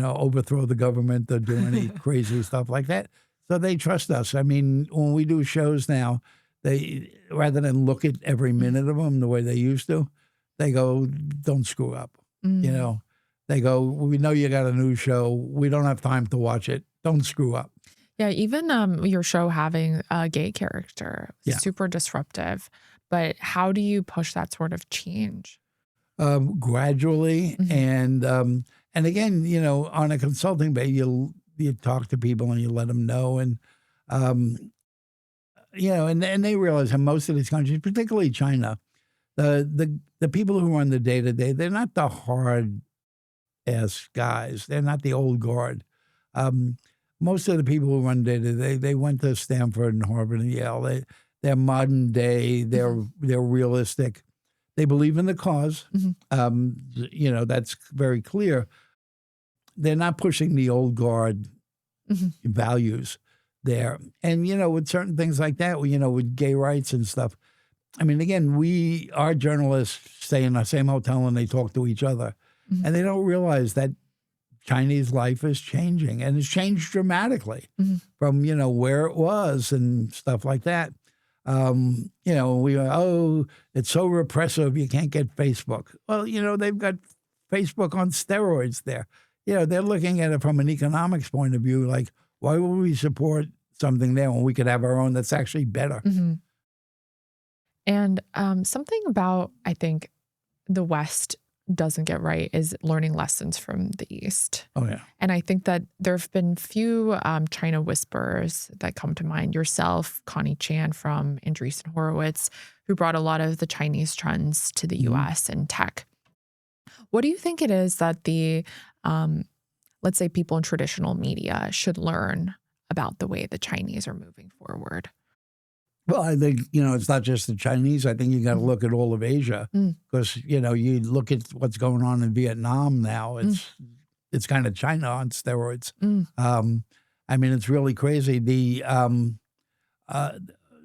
overthrow the government or do any crazy stuff like that. So they trust us. When we do shows now, they, rather than look at every minute of them the way they used to, they go, don't screw up. They go, we know you got a new show. We don't have time to watch it. Don't screw up. Yeah, even your show having a gay character, Yeah. super disruptive. But how do you push that sort of change? Gradually, Mhm. and again, on a consulting base, you talk to people and you let them know, and um, and they realize in most of these countries, particularly China, the people who run the day to day, they're not the hard ass guys. They're not the old guard. Um, Most of the people who run day to day, they went to Stanford and Harvard and Yale. They're modern day. Mhm. They're realistic. They believe in the cause. Mhm. That's very clear. They're not pushing the old guard Mhm. values there. And, with certain things like that, with gay rights and stuff. I mean, again, our journalists stay in the same hotel and they talk to each other. Mhm. And they don't realize that Chinese life is changing, and it's changed dramatically Mhm. from, where it was and stuff like that. It's so repressive, you can't get Facebook. Well, they've got Facebook on steroids there. They're looking at it from an economics point of view, like, why would we support something there when we could have our own that's actually better? Mhm. And something about, I think, the West doesn't get right is learning lessons from the East. Oh, yeah. And I think that there have been few China whisperers that come to mind. Yourself, Connie Chan from Andreessen Horowitz, who brought a lot of the Chinese trends to the Mhm. US and tech. What do you think it is that um, let's say people in traditional media should learn about the way the Chinese are moving forward? Well, I think, it's not just the Chinese. I think you got to Mhm. look at all of Asia Mm, because, you look at what's going on in Vietnam now. mm, It's kind of China on steroids. mm, Um, I mean, it's really crazy. The uh,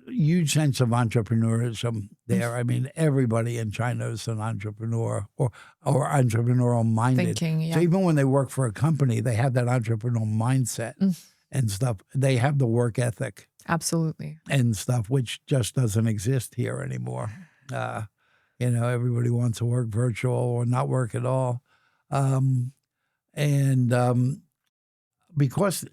huge sense of entrepreneurism mm. there. I mean, everybody in China is an entrepreneur or entrepreneurial minded. Thinking, So yeah. even when they work for a company, they have that entrepreneurial mindset Mm, and stuff. They have the work ethic absolutely. and stuff, which just doesn't exist here anymore. Uh, Everybody wants to work virtual or not work at all. Um, and because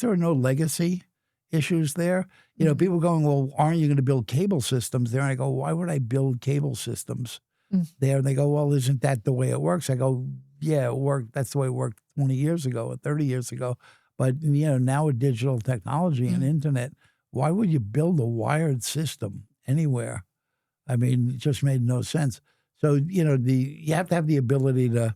there are no legacy issues there, Mhm. people going, well, aren't you going to build cable systems there? And I go, why would I build cable systems Mm, there? And they go, well, isn't that the way it works? I go, yeah, it worked. That's the way it worked 20 years ago or 30 years ago. But, now with digital technology and mm, internet, why would you build a wired system anywhere? I mean, it just made no sense. So, you have to have the ability to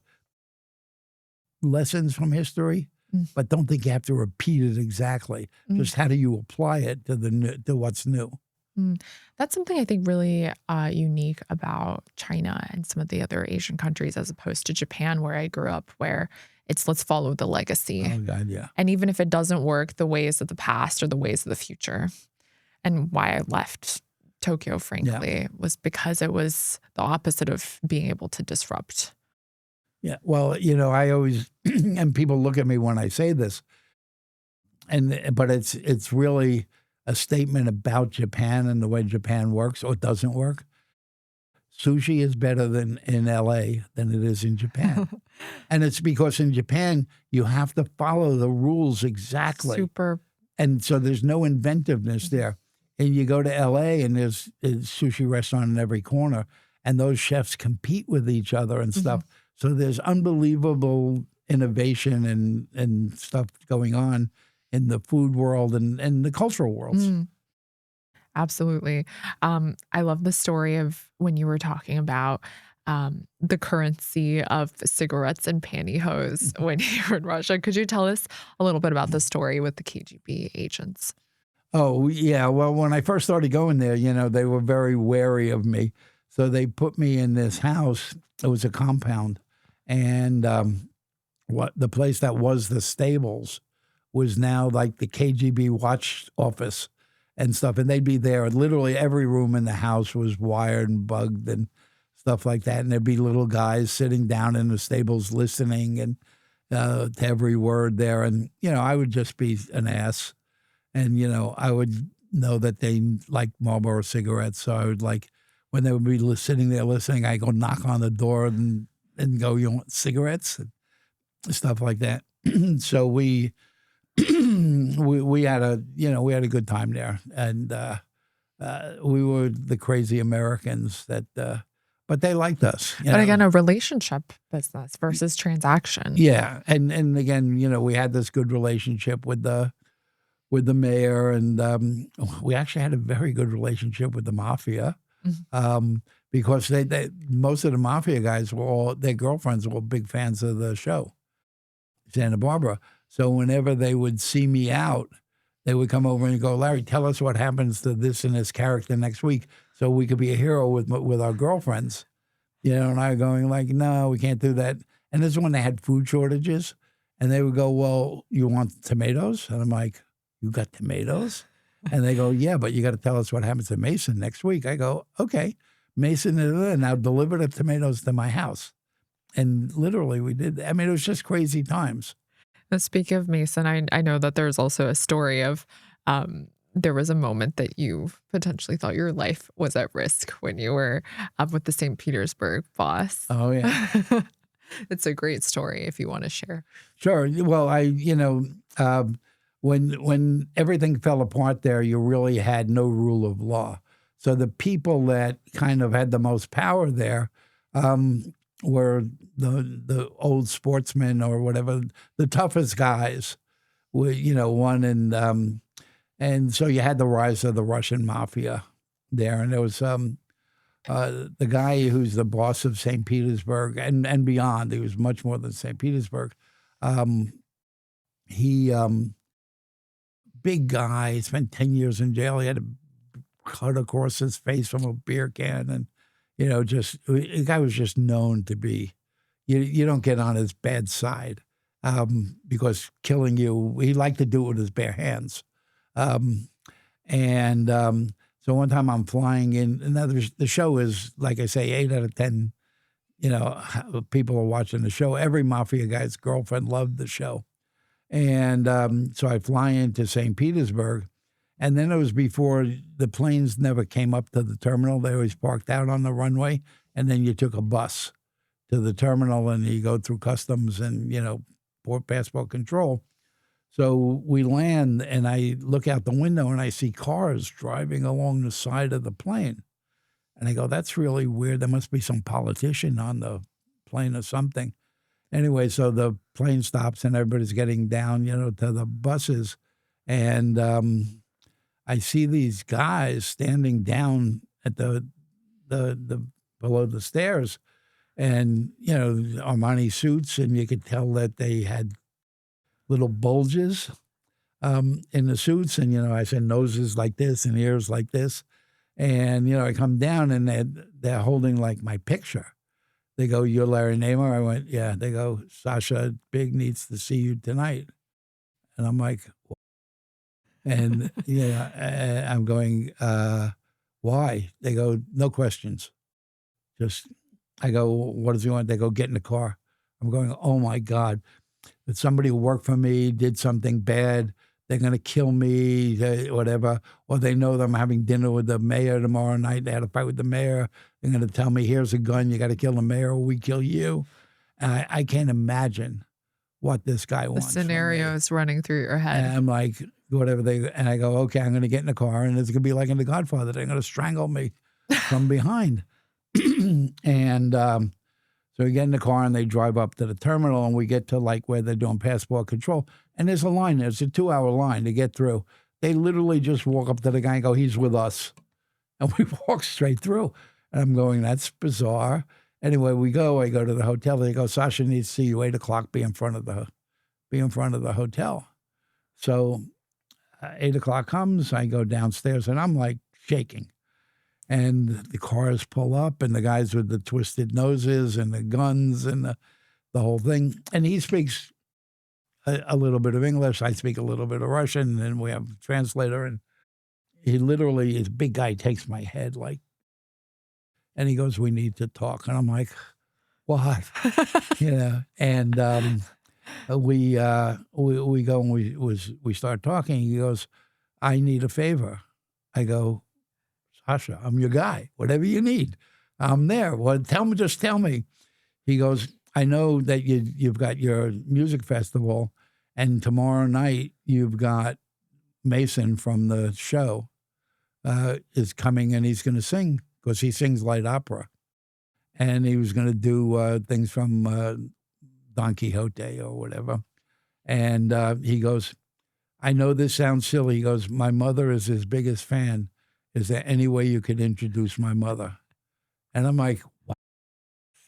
lessons from history, mm, but don't think you have to repeat it exactly. mm. Just how do you apply it to what's new? Mm. That's something I think really unique about China and some of the other Asian countries, as opposed to Japan, where I grew up, where it's let's follow the legacy. Oh God, yeah, And even if it doesn't work, the ways of the past are the ways of the future. And why I left Tokyo, yeah, frankly, was because it was the opposite of being able to disrupt. yeah. Well, I always and people look at me when I say this, but it's really a statement about Japan and the way Japan works or doesn't work. Sushi is better than in LA than it is in Japan. And it's because in Japan, you have to follow the rules exactly. Super. And so there's no inventiveness Mhm. there. And you go to LA and there's a sushi restaurant in every corner, and those chefs compete with each other and Mhm. stuff. So there's unbelievable innovation and stuff going on in the food world and the cultural worlds. Mm. Absolutely. I love the story of when you were talking about the currency of cigarettes and pantyhose when you were in Russia. Could you tell us a little bit about the story with the KGB agents? Oh, yeah. Well, when I first started going there, they were very wary of me. So they put me in this house. It was a compound. And what the place that was the stables was now like the KGB watch office and stuff. And they'd be there. Literally every room in the house was wired and bugged and stuff like that. And there'd be little guys sitting down in the stables listening and to every word there. And, I would just be an ass. And, I would know that they like Marlboro cigarettes. So I would when they would be sitting there listening, I go knock on the door and go, you want cigarettes? And stuff like that. So we we had a good time there, and we were the crazy Americans that, but they liked us. But again, a relationship business versus transaction. Yeah, and again, we had this good relationship with the mayor, and we actually had a very good relationship with the mafia. Because they most of the mafia guys their girlfriends were all big fans of the show, Santa Barbara. So whenever they would see me out, they would come over and go, Larry, tell us what happens to this and this character next week, so we could be a hero with our girlfriends. And I going like, no, we can't do that. And this is when they had food shortages, and they would go, well, you want tomatoes? And I'm like, you got tomatoes? And they go, yeah, but you got to tell us what happens to Mason next week. I go, okay, Mason, now deliver the tomatoes to my house. And literally we did. I mean, it was just crazy times. Now, speak of Mason, I know that there's also a story of there was a moment that you potentially thought your life was at risk when you were up with the St. Petersburg boss. Oh, yeah. It's a great story if you want to share. Sure. Well, when everything fell apart there, you really had no rule of law. So the people that kind of had the most power there were the old sportsmen or whatever, the toughest guys. And so you had the rise of the Russian mafia there, and there was the guy who's the boss of St. Petersburg and beyond. He was much more than St. Petersburg. He big guy, spent 10 years in jail. He had a cut across his face from a beer can, and the guy was just known to be. You don't get on his bad side because killing you. He liked to do it with his bare hands, so one time I'm flying in. And the show is, like I say, 8 out of 10. People are watching the show. Every mafia guy's girlfriend loved the show, and so I fly into St. Petersburg. And then it was before the planes never came up to the terminal. They always parked out on the runway, and then you took a bus to the terminal, and you go through customs and, port passport control. So we land, and I look out the window, and I see cars driving along the side of the plane. And I go, that's really weird. There must be some politician on the plane or something. Anyway, so the plane stops, and everybody's getting down, to the buses. And I see these guys standing down at the below the stairs, and Armani suits, and you could tell that they had little bulges in the suits, and I said noses like this and ears like this, and I come down, and they're holding like my picture. They go, "You're Larry Namer?" I went, "Yeah." They go, "Sasha Big needs to see you tonight," and I'm like. And, I'm going, why? They go, no questions. I go, what does he want? They go, get in the car. I'm going, oh my God, that somebody who worked for me did something bad. They're going to kill me, whatever. Or they know that I'm having dinner with the mayor tomorrow night. They had a fight with the mayor. They're going to tell me, here's a gun. You got to kill the mayor or we kill you. And I can't imagine what this guy wants. The scenario is running through your head. And I'm like, whatever and I go, okay, I'm going to get in the car, and it's going to be like in The Godfather. They're going to strangle me from behind. And so we get in the car, and they drive up to the terminal, and we get to like where they're doing passport control. And there's a line there. It's a 2-hour line to get through. They literally just walk up to the guy and go, he's with us. And we walk straight through. And I'm going, that's bizarre. Anyway, I go to the hotel. They go, Sasha needs to see you 8 o'clock, be in front of the hotel. So 8 o'clock comes, I go downstairs, and I'm like shaking. And the cars pull up, and the guys with the twisted noses and the guns and the whole thing. And he speaks a little bit of English. I speak a little bit of Russian, and we have a translator. And he literally, his big guy, takes my head and he goes, we need to talk. And I'm like, what? And we go and we start talking. He goes, I need a favor. I go, Sasha, I'm your guy. Whatever you need, I'm there. Well, just tell me. He goes, I know that you've got your music festival, And tomorrow night, you've got Mason from the show is coming, and he's going to sing because he sings light opera. And he was going to do things from Don Quixote or whatever. And he goes, I know this sounds silly. He goes, my mother is his biggest fan. Is there any way you could introduce my mother? And I'm like, what?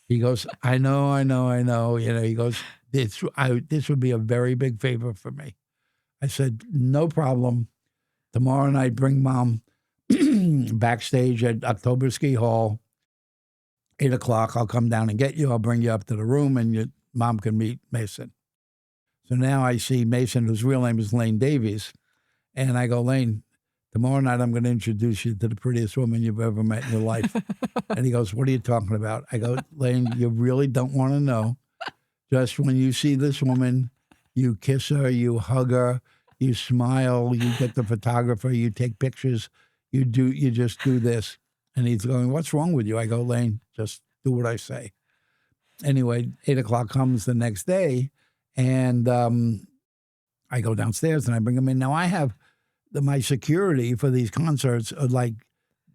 He goes, I know. You know, he goes, this would be a very big favor for me. I said, no problem. Tomorrow night, bring Mom backstage at October Ski Hall, 8 o'clock. I'll come down and get you. I'll bring you up to the room, and your Mom can meet Mason. So now I see Mason, whose real name is Lane Davies, and I go, Lane, tomorrow night I'm going to introduce you to the prettiest woman you've ever met in your life. And he goes, what are you talking about? I go, Lane, you really don't want to know. Just when you see this woman, you kiss her, you hug her, you smile, you get the photographer, you take pictures, you just do this. And he's going, what's wrong with you? I go, Lane, just do what I say. Anyway, 8 o'clock comes the next day, and I go downstairs and I bring him in. Now I have my security for these concerts are like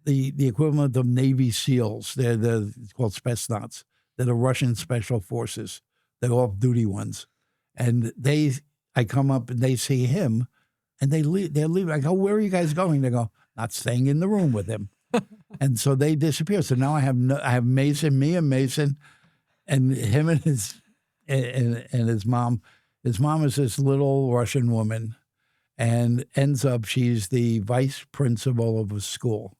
the equivalent of Navy SEALs. It's called Spetsnaz. They're the Russian special forces. They're off-duty ones. And I come up and they see him, and they leave. I go, where are you guys going? They go, not staying in the room with him. And so they disappear. So now I have Mason, me and Mason, and him and his mom. His mom is this little Russian woman, and ends up she's the vice principal of a school.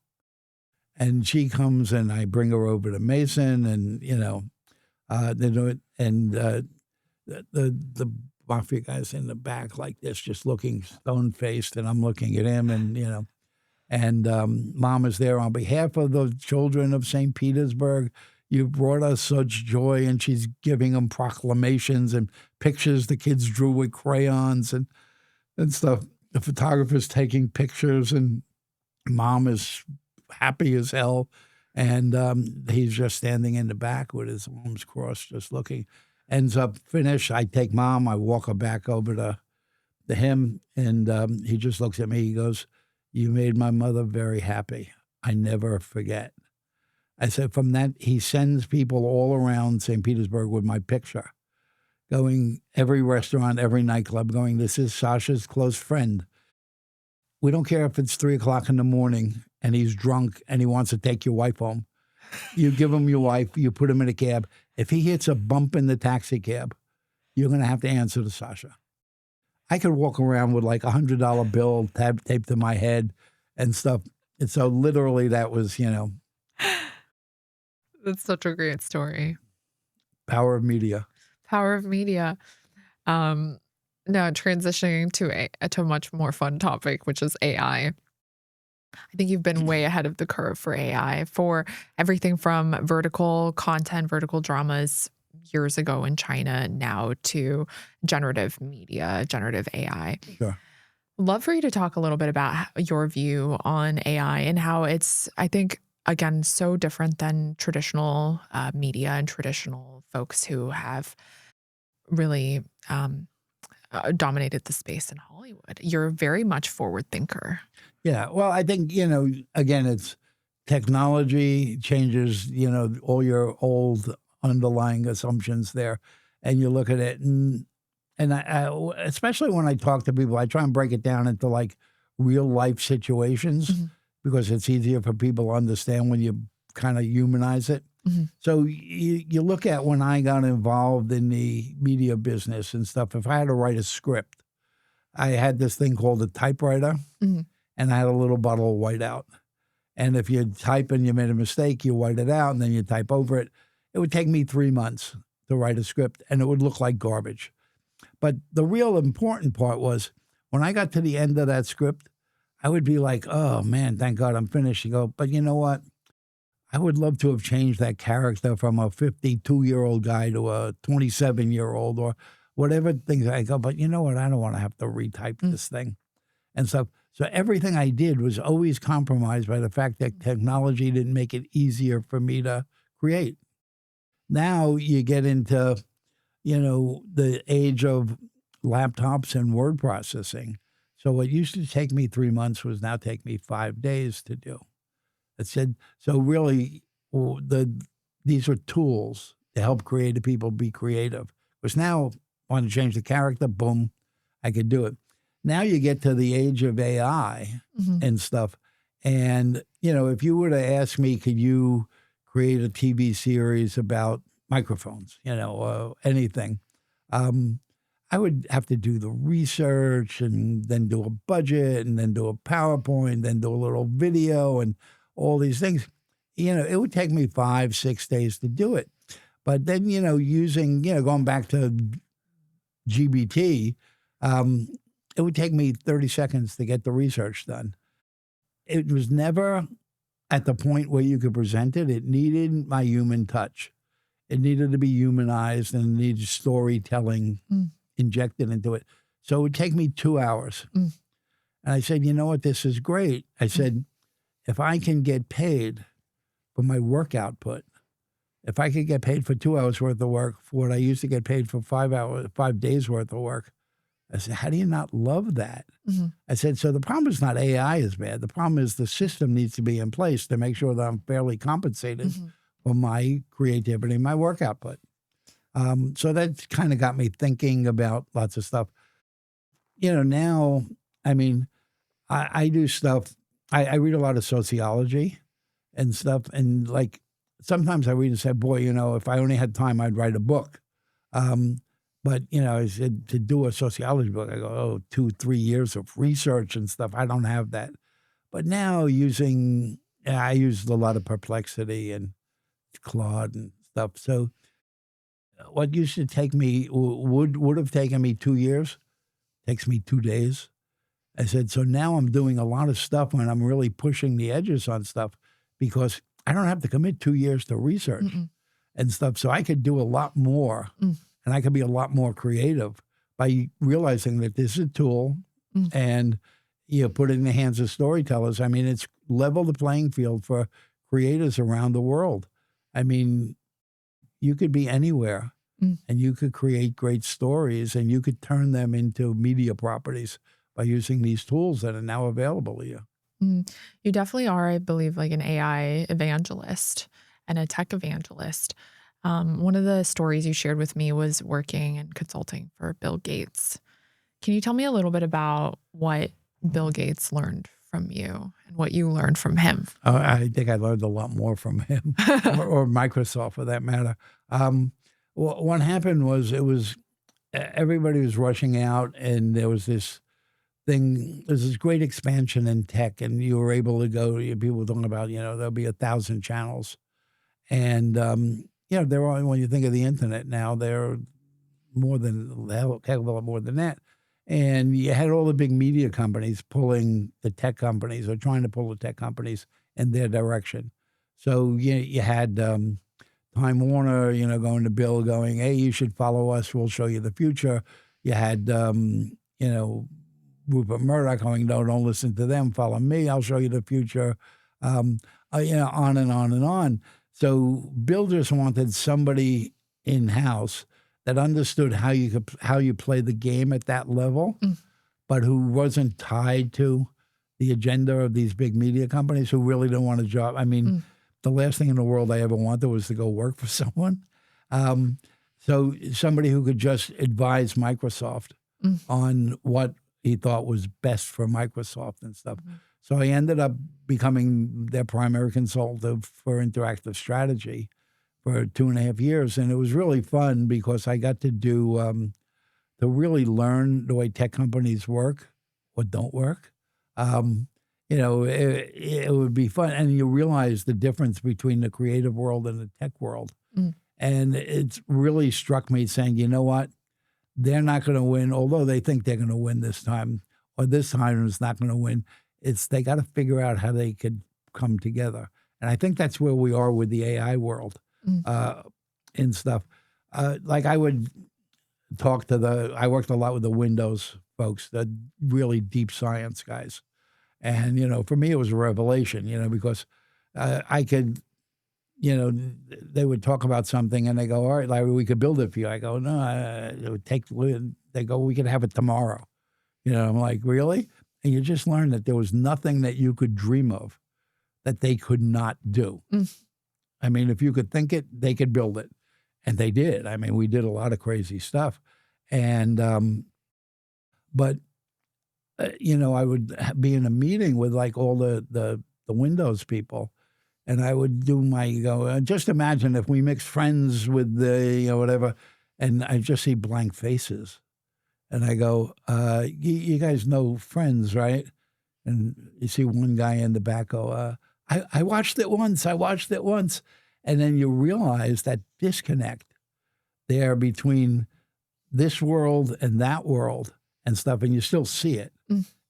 And she comes, and I bring her over to Mason, and they do it, and the mafia guy's in the back like this, just looking stone-faced, and I'm looking at him, and Mom is there on behalf of the children of St. Petersburg. You brought us such joy, and she's giving them proclamations and pictures the kids drew with crayons and stuff. The photographer's taking pictures, and Mom is happy as hell, and he's just standing in the back with his arms crossed, just looking. Ends up finished. I take Mom, I walk her back over to him, and he just looks at me. He goes, you made my mother very happy. I never forget. I said, from that, he sends people all around St. Petersburg with my picture, going every restaurant, every nightclub, going, this is Sasha's close friend. We don't care if it's 3 o'clock in the morning and he's drunk and he wants to take your wife home. You give him your wife, you put him in a cab. If he hits a bump in the taxi cab, you're going to have to answer to Sasha. I could walk around with like $100 bill taped to my head and stuff. And so literally that was, That's such a great story. Power of media. Power of media. Now transitioning to a much more fun topic, which is AI. I think you've been way ahead of the curve for AI, for everything from vertical content, vertical dramas years ago in China, now to generative media, generative AI. Sure. Love for you to talk a little bit about your view on AI and how it's, I think, again, so different than traditional media and traditional folks who have really dominated the space in Hollywood. You're very much forward thinker. Yeah. Well, I think, again, it's technology changes, all your old underlying assumptions there. And you look at it, and I especially when I talk to people, I try and break it down into like real life situations. Mm-hmm. Because it's easier for people to understand when you kind of humanize it. Mm-hmm. So you look at when I got involved in the media business and stuff, if I had to write a script, I had this thing called a typewriter, mm-hmm. and I had a little bottle of whiteout. And if you type and you made a mistake, you white it out and then you type over it. It would take me 3 months to write a script, and it would look like garbage. But the real important part was when I got to the end of that script, I would be like, oh, man, thank God I'm finished. You go, but you know what? I would love to have changed that character from a 52-year-old guy to a 27-year-old or whatever things. I go, but you know what? I don't want to have to retype this thing and stuff. So everything I did was always compromised by the fact that technology didn't make it easier for me to create. Now you get into, the age of laptops and word processing. So what used to take me 3 months was now take me 5 days to do. I said, so really, these are tools to help creative people be creative. Because now, I want to change the character, boom, I could do it. Now you get to the age of AI and stuff. And, if you were to ask me, could you create a TV series about microphones, anything, I would have to do the research and then do a budget and then do a PowerPoint, then do a little video and all these things. It would take me 5-6 days to do it. But then, using, going back to GBT, it would take me 30 seconds to get the research done. It was never at the point where you could present it. It needed my human touch. It needed to be humanized and it needed storytelling injected into it. So it would take me 2 hours. And I said, you know what, this is great. I said, if I can get paid for my work output, if I could get paid for 2 hours worth of work for what I used to get paid for 5 days worth of work, I said, how do you not love that? I said, so the problem is not AI is bad. The problem is the system needs to be in place to make sure that I'm fairly compensated for my creativity and my work output. So that kind of got me thinking about lots of stuff. Now, I do stuff. I read a lot of sociology and stuff. And like, sometimes I read and say, boy, if I only had time, I'd write a book. But, I said to do a sociology book, I go, 2-3 years of research and stuff. I don't have that. But now I used a lot of Perplexity and Claude and stuff. So what used to take me, would have taken me 2 years, takes me 2 days. I said, so now I'm doing a lot of stuff when I'm really pushing the edges on stuff because I don't have to commit 2 years to research and stuff. So I could do a lot more and I could be a lot more creative by realizing that this is a tool and put it in the hands of storytellers. It's leveled the playing field for creators around the world. You could be anywhere and you could create great stories and you could turn them into media properties by using these tools that are now available to you. You definitely are, I believe, like an AI evangelist and a tech evangelist. One of the stories you shared with me was working and consulting for Bill Gates. Can you tell me a little bit about what Bill Gates learned from you and what you learned from him? I think I learned a lot more from him or Microsoft for that matter. What happened was everybody was rushing out and there was this thing, there's this great expansion in tech and you were able to go, people were talking about, there'll be 1,000 channels. And, there are, when you think of the internet now, there are more than, hell of a lot more than that. And you had all the big media companies pulling the tech companies or trying to pull the tech companies in their direction. So you had Time Warner, going to Bill going, hey, you should follow us. We'll show you the future. You had, Rupert Murdoch going, no, don't listen to them. Follow me. I'll show you the future. On and on and on. So Bill just wanted somebody in-house that understood how you play the game at that level, but who wasn't tied to the agenda of these big media companies who really don't want a job. The last thing in the world I ever wanted was to go work for someone. So somebody who could just advise Microsoft on what he thought was best for Microsoft and stuff. So I ended up becoming their primary consultant for interactive strategy for 2.5 years. And it was really fun because I got to to really learn the way tech companies work or don't work. It would be fun. And you realize the difference between the creative world and the tech world. And it's really struck me saying, you know what? They're not going to win, although they think they're going to win this time, or this time is not going to win. They got to figure out how they could come together. And I think that's where we are with the AI world and stuff. Like I would talk to I worked a lot with the Windows folks, the really deep science guys. And, for me, it was a revelation, because I could, they would talk about something and they go, all right, Larry, we could build it for you. I go, no, it would take, they go, we could have it tomorrow. I'm like, really? And you just learn that there was nothing that you could dream of that they could not do. I mean, if you could think it, they could build it. And they did. I mean, we did a lot of crazy stuff. And, but, I would be in a meeting with like all the Windows people. And I would do just imagine if we mix Friends with the, whatever, and I just see blank faces. And I go, you guys know Friends, right? And you see one guy in the back go, I watched it once. And then you realize that disconnect there between this world and that world and stuff, and you still see it.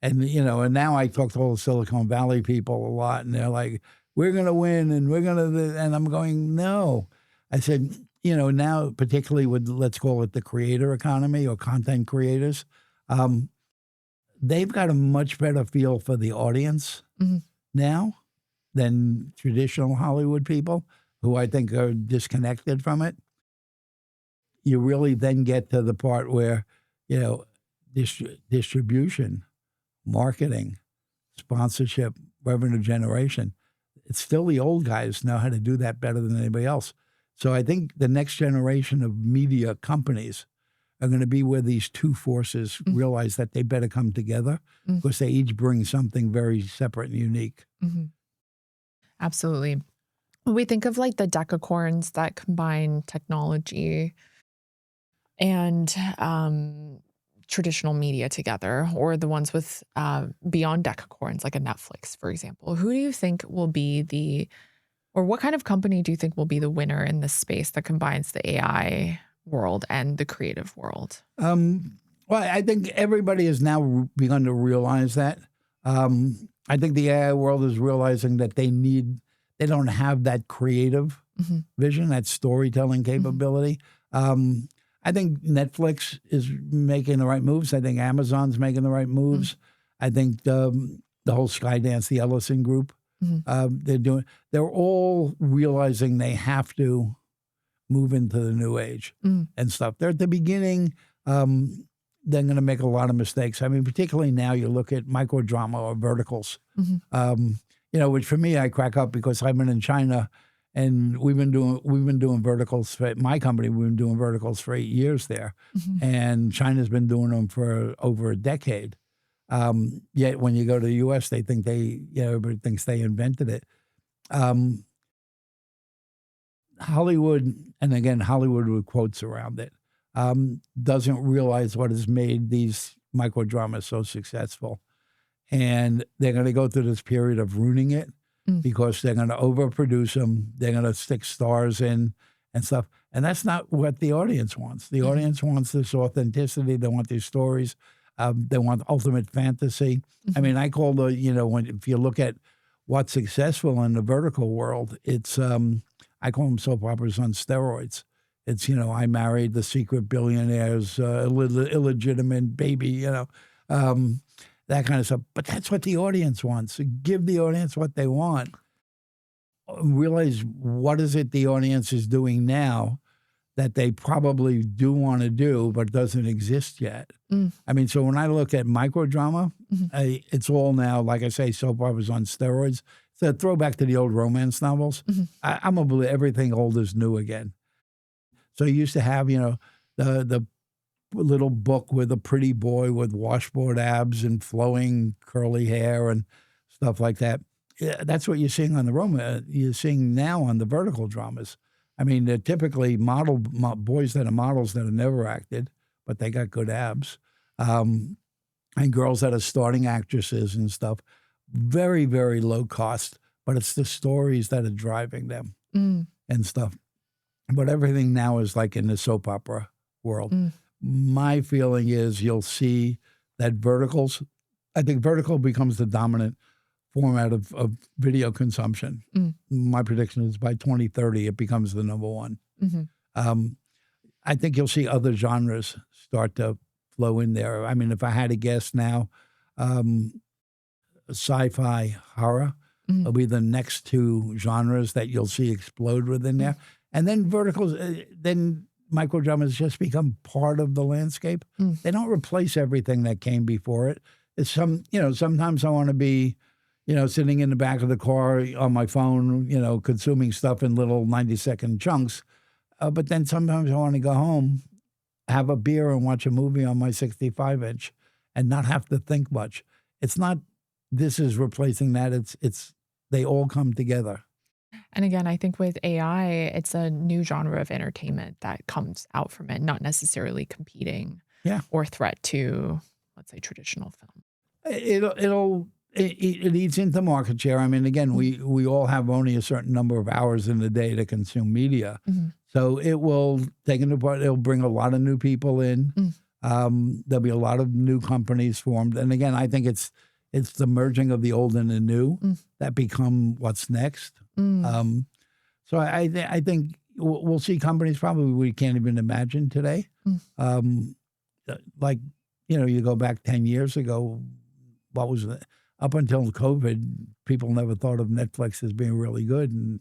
And, and now I talk to all the Silicon Valley people a lot, and they're like, we're going to win, and we're going to, and I'm going, no. I said, now particularly with, let's call it the creator economy or content creators, they've got a much better feel for the audience now than traditional Hollywood people, who I think are disconnected from it. You really then get to the part where, distribution, marketing, sponsorship, revenue generation. It's still the old guys know how to do that better than anybody else. So I think the next generation of media companies are going to be where these two forces realize that they better come together because they each bring something very separate and unique. Absolutely. When we think of like the decacorns that combine technology and traditional media together, or the ones with beyond decacorns, like a Netflix, for example, who do you think will be or what kind of company do you think will be the winner in this space that combines the AI world and the creative world? Well, I think everybody has now begun to realize that. I think the AI world is realizing that they don't have that creative vision, that storytelling capability. I think Netflix is making the right moves. I think Amazon's making the right moves. I think the whole Skydance, the Ellison group, they're all realizing they have to move into the new age and stuff. They're at the beginning. They're going to make a lot of mistakes. I mean, particularly now you look at microdrama or verticals, which for me, I crack up because I've been in China and we've been doing verticals for my company. We've been doing verticals for 8 years there, and China's been doing them for over a decade. Yet when you go to the U.S., they think everybody thinks they invented it. Hollywood, and again, Hollywood with quotes around it, doesn't realize what has made these microdramas so successful. And they're going to go through this period of ruining it because they're going to overproduce them. They're going to stick stars in and stuff. And that's not what the audience wants. The audience wants this authenticity. They want these stories. They want ultimate fantasy. I mean, I call if you look at what's successful in the vertical world, it's, I call them soap operas on steroids. It's, I Married the Secret Billionaire's illegitimate baby, that kind of stuff. But that's what the audience wants. So give the audience what they want. Realize what is it the audience is doing now that they probably do want to do but doesn't exist yet. I mean, so when I look at microdrama, it's all now, like I say, soap operas on steroids. It's a throwback to the old romance novels. I'm going to believe everything old is new again. So you used to have, the little book with a pretty boy with washboard abs and flowing curly hair and stuff like that. Yeah, that's what you're seeing on the you're seeing now on the vertical dramas. I mean, they're typically boys that are models that have never acted, but they got good abs, and girls that are starting actresses and stuff. Very, very low cost, but it's the stories that are driving them and stuff. But everything now is like in the soap opera world. My feeling is you'll see that I think vertical becomes the dominant format of video consumption. My prediction is by 2030, it becomes the number one. I think you'll see other genres start to flow in there. I mean, if I had to guess now, sci-fi, horror, Mhm. will be the next two genres that you'll see explode within there. And then verticals, then micro dramas just become part of the landscape. Mm. They don't replace everything that came before it. It's sometimes I want to be, sitting in the back of the car on my phone, consuming stuff in little 90-second chunks. But then sometimes I want to go home, have a beer, and watch a movie on my 65-inch and not have to think much. It's not this is replacing that. It's they all come together. And again, I think with AI, it's a new genre of entertainment that comes out from it, not necessarily competing Yeah. or threat to, let's say, traditional film. It eats into market share. I mean, again, we all have only a certain number of hours in the day to consume media. Mm-hmm. So it will take into part. It'll bring a lot of new people in. There'll be a lot of new companies formed. And again, I think it's the merging of the old and the new that become what's next. So I think we'll see companies probably we can't even imagine today. Like, you go back 10 years ago, what was it? Up until COVID, people never thought of Netflix as being really good. And,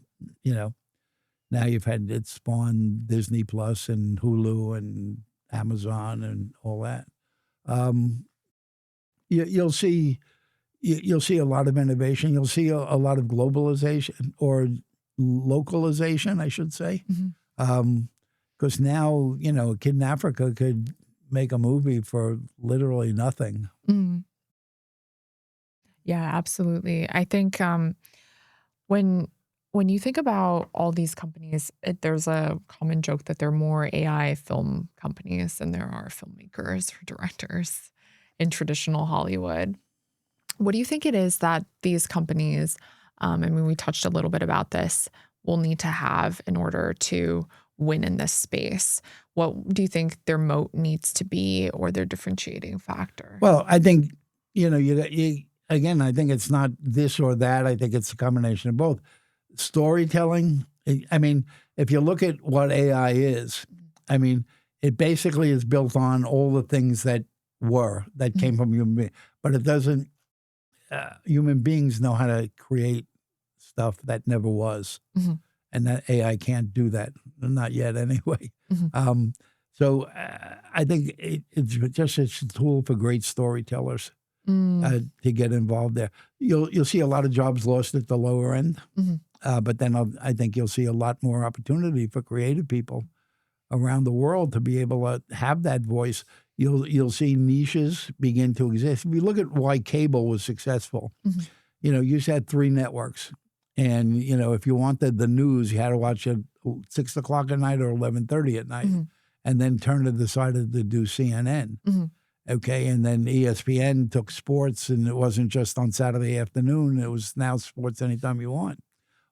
now you've had it spawn Disney Plus and Hulu and Amazon and all that. You'll see a lot of innovation. You'll see a lot of globalization or localization, I should say. Because now, a kid in Africa could make a movie for literally nothing. Yeah, absolutely. I think when you think about all these companies, there's a common joke that there are more AI film companies than there are filmmakers or directors in traditional Hollywood. What do you think it is that these companies, we touched a little bit about this, will need to have in order to win in this space? What do you think their moat needs to be or their differentiating factor? Well, I think, again, I think it's not this or that. I think it's a combination of both. Storytelling, I mean, if you look at what AI is, I mean, it basically is built on all the things that came from human beings. But it doesn't, human beings know how to create stuff that never was. And that AI can't do that, not yet anyway. So I think it's a tool for great storytellers to get involved there. You'll see a lot of jobs lost at the lower end. But then I think you'll see a lot more opportunity for creative people around the world to be able to have that voice. You'll see niches begin to exist. If you look at why cable was successful, you had 3 networks. And, if you wanted the news, you had to watch it 6 o'clock at night or 11:30 at night. And then Turner decided to do CNN. Okay, and then ESPN took sports, and it wasn't just on Saturday afternoon. It was now sports anytime you want.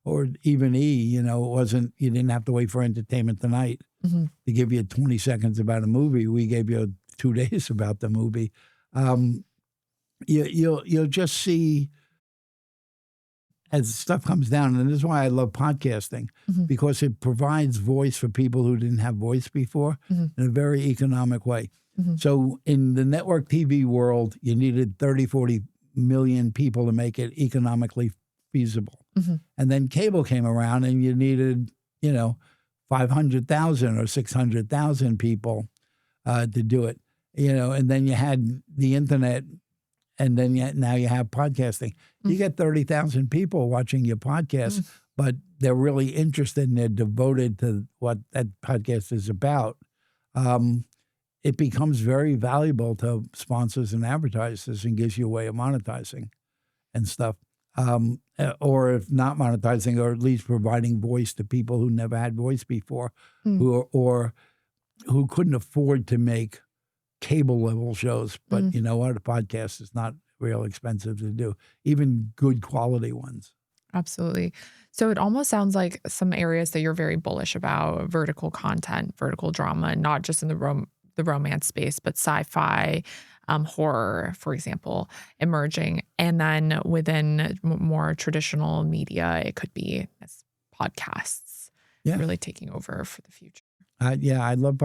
Or even it wasn't, you didn't have to wait for Entertainment Tonight to give you 20 seconds about a movie. We gave you 2 days about the movie. You'll just see as stuff comes down, and this is why I love podcasting, because it provides voice for people who didn't have voice before in a very economic way. So in the network TV world, you needed 30, 40 million people to make it economically feasible. And then cable came around and you needed, 500,000 or 600,000 people to do it, and then you had the internet, and then now you have podcasting. You get 30,000 people watching your podcast, but they're really interested and they're devoted to what that podcast is about. It becomes very valuable to sponsors and advertisers and gives you a way of monetizing and stuff. Or if not monetizing, or at least providing voice to people who never had voice before, who couldn't afford to make cable level shows. But you know what? A podcast is not real expensive to do, even good quality ones. Absolutely. So it almost sounds like some areas that you're very bullish about: vertical content, vertical drama, not just in the romance space, but sci-fi, horror, for example, emerging. And then within more traditional media, it could be podcasts really taking over for the future. I love.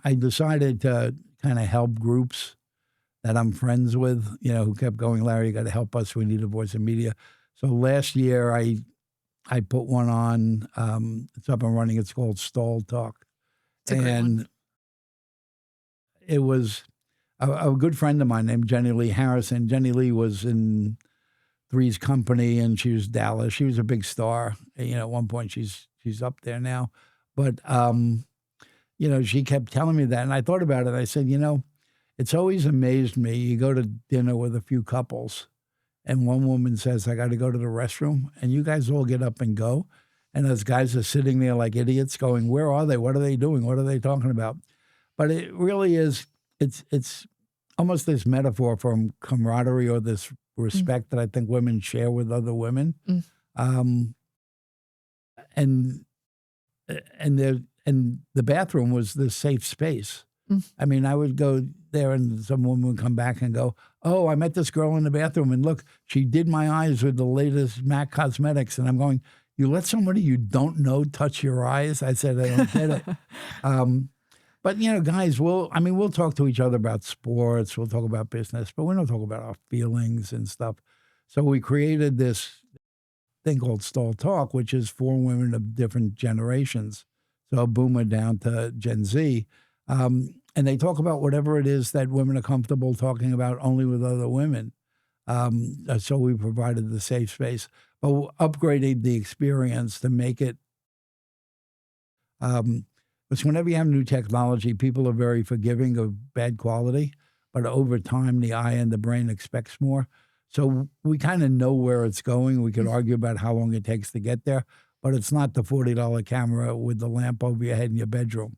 I decided to kind of help groups that I'm friends with, who kept going, Larry, you got to help us. We need a voice in media. So last year I put one on. It's up and running. It's called Stall Talk. It's a great one. It was a good friend of mine named Jenny Lee Harrison. Jenny Lee was in Three's Company, and she was Dallas. She was a big star. At one point she's up there now. But, she kept telling me that. And I thought about it. I said, it's always amazed me. You go to dinner with a few couples, and one woman says, I got to go to the restroom. And you guys all get up and go. And those guys are sitting there like idiots going, where are they? What are they doing? What are they talking about? But it really is, it's almost this metaphor from camaraderie or this respect that I think women share with other women. And the bathroom was this safe space. I mean, I would go there and some woman would come back and go, oh, I met this girl in the bathroom and look, she did my eyes with the latest MAC cosmetics. And I'm going, you let somebody you don't know touch your eyes? I said, I don't get it. But, guys, we'll talk to each other about sports, we'll talk about business, but we don't talk about our feelings and stuff. So we created this thing called Stall Talk, which is for women of different generations. So boomer down to Gen Z. And they talk about whatever it is that women are comfortable talking about only with other women. So we provided the safe space, but we upgraded the experience to make it, because whenever you have new technology, people are very forgiving of bad quality, but over time, the eye and the brain expects more. So we kind of know where it's going. We could argue about how long it takes to get there, but it's not the $40 camera with the lamp over your head in your bedroom.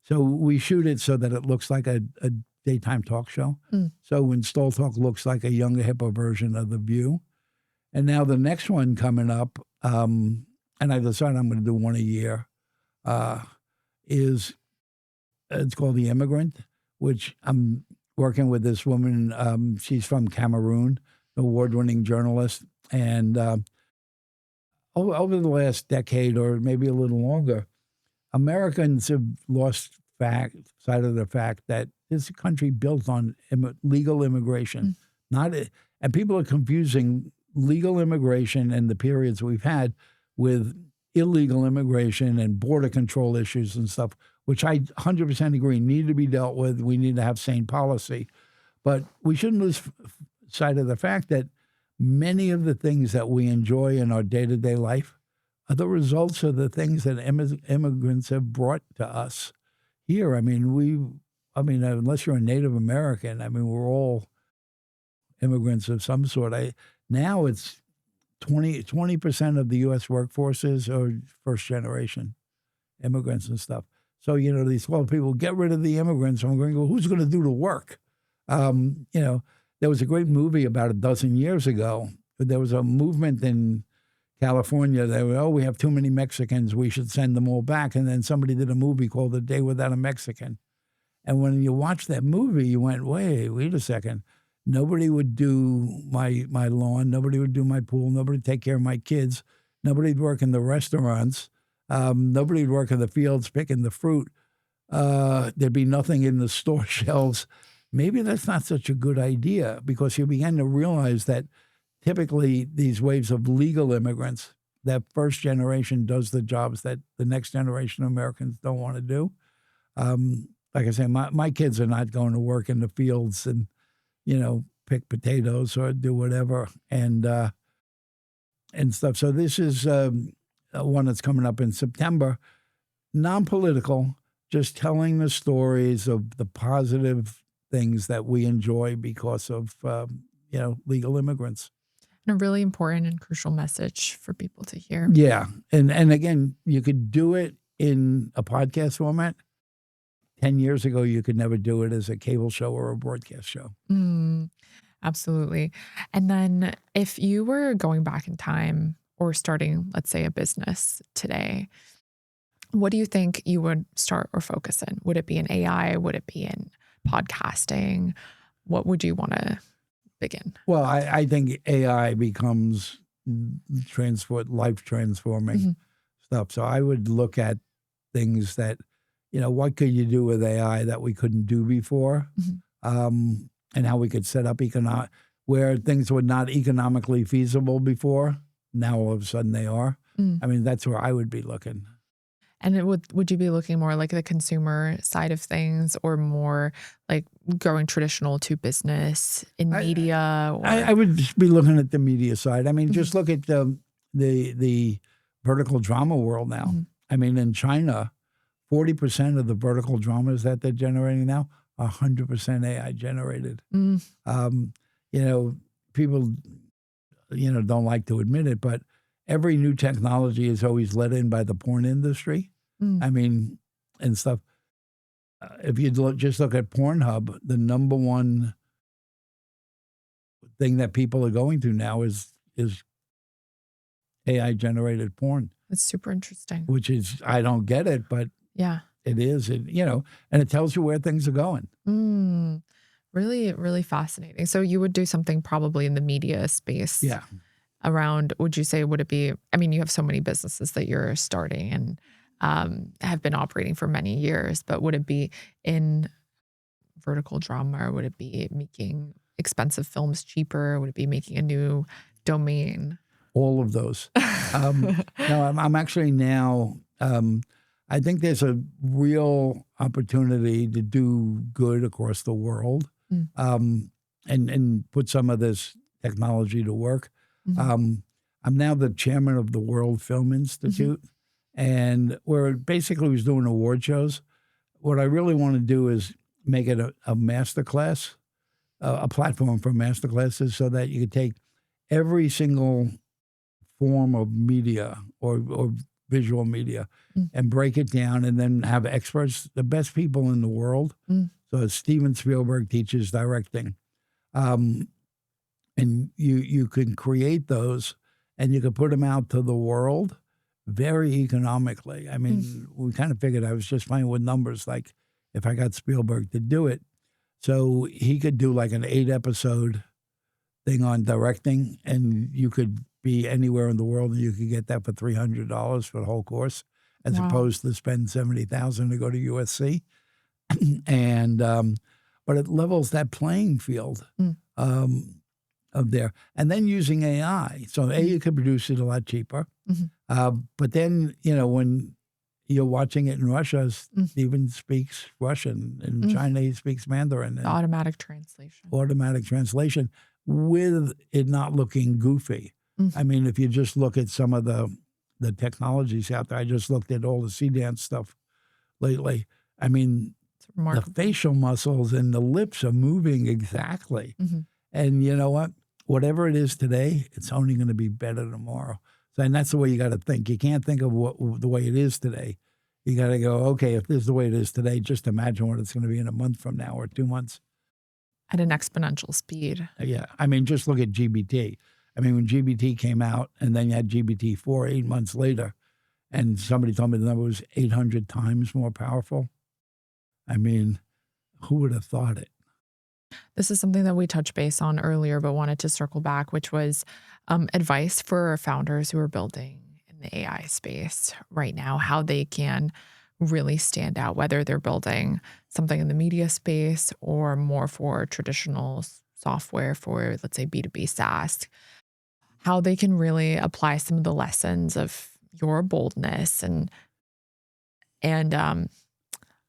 So we shoot it so that it looks like a daytime talk show. So when Stall Talk looks like a younger, hipper version of The View. And now the next one coming up, and I decided I'm going to do one a year, it's called The Immigrant, which I'm working with this woman. She's from Cameroon, an award-winning journalist. And over the last decade or maybe a little longer, Americans have lost sight of the fact that this is a country built on legal immigration. And people are confusing legal immigration and the periods we've had with illegal immigration and border control issues and stuff, which I 100% agree need to be dealt with. We need to have sane policy. But we shouldn't lose sight of the fact that many of the things that we enjoy in our day-to-day life are the results of the things that immigrants have brought to us here. I mean, unless you're a Native American, we're all immigrants of some sort. Now it's 20% of the U.S. workforces are first-generation immigrants and stuff. So, these 12 people, get rid of the immigrants. I'm going to go, who's going to do the work? There was a great movie about a dozen years ago. There was a movement in California. They were, we have too many Mexicans. We should send them all back. And then somebody did a movie called A Day Without a Mexican. And when you watch that movie, you went, wait a second. Nobody would do my lawn. Nobody would do my pool. Nobody would take care of my kids. Nobody would work in the restaurants. Nobody would work in the fields picking the fruit. There'd be nothing in the store shelves. Maybe that's not such a good idea, because you begin to realize that typically these waves of legal immigrants, that first generation does the jobs that the next generation of Americans don't want to do. Like I say, my kids are not going to work in the fields and, pick potatoes or do whatever and stuff. So this is one that's coming up in September, non-political, just telling the stories of the positive things that we enjoy because of, legal immigrants. And a really important and crucial message for people to hear. Yeah. And again, you could do it in a podcast format. 10 years ago, you could never do it as a cable show or a broadcast show. Absolutely. And then if you were going back in time or starting, let's say, a business today, what do you think you would start or focus in? Would it be in AI? Would it be in podcasting? What would you want to begin? Well, I think AI becomes life-transforming stuff. So I would look at things that, what could you do with AI that we couldn't do before? and how we could set up where things were not economically feasible before. Now all of a sudden they are. I mean, that's where I would be looking. And would you be looking more like the consumer side of things, or more like going traditional to business in media? Or? I would just be looking at the media side. I mean, just look at the vertical drama world now. I mean, in China, 40% of the vertical dramas that they're generating now are 100% AI generated. People, don't like to admit it, but every new technology is always led in by the porn industry. I mean, and stuff. If you just look at Pornhub, the number one thing that people are going to now is AI generated porn. It's super interesting. Which is, I don't get it, but yeah, it is. And it tells you where things are going. Really, really fascinating. So you would do something probably in the media space. Yeah. Around, would you say, would it be, I mean, you have so many businesses that you're starting and have been operating for many years, but would it be in vertical drama, or would it be making expensive films cheaper? Would it be making a new domain? All of those. No, I'm actually now, I think there's a real opportunity to do good across the world and put some of this technology to work. I'm now the chairman of the World Film Institute, and where basically was doing award shows. What I really want to do is make it a masterclass, a platform for masterclasses, so that you could take every single form of media or visual media and break it down, and then have experts, the best people in the world. So Steven Spielberg teaches directing. And you can create those, and you can put them out to the world very economically. I mean, we kind of figured, I was just playing with numbers, like if I got Spielberg to do it, so he could do like an 8-episode thing on directing, and you could be anywhere in the world and you could get that for $300 for the whole course, as opposed to spend $70,000 to go to USC. And but it levels that playing field of there. And then using AI. So you could produce it a lot cheaper. But then, when you're watching it in Russia, Steven speaks Russian. In China, he speaks Mandarin. And automatic translation. Automatic translation with it not looking goofy. I mean, if you just look at some of the technologies out there, I just looked at all the sea dance stuff lately. I mean, the facial muscles and the lips are moving exactly. And you know what? Whatever it is today, it's only going to be better tomorrow. So, and that's the way you got to think. You can't think of the way it is today. You got to go, okay, if this is the way it is today, just imagine what it's going to be in a month from now or 2 months. At an exponential speed. Yeah. I mean, just look at GBT. I mean, when GBT came out, and then you had GBT-4 8 months later, and somebody told me the number was 800 times more powerful. I mean, who would have thought it? This is something that we touched base on earlier, but wanted to circle back, which was advice for founders who are building in the AI space right now, how they can really stand out, whether they're building something in the media space or more for traditional software for, let's say, B2B SaaS, how they can really apply some of the lessons of your boldness and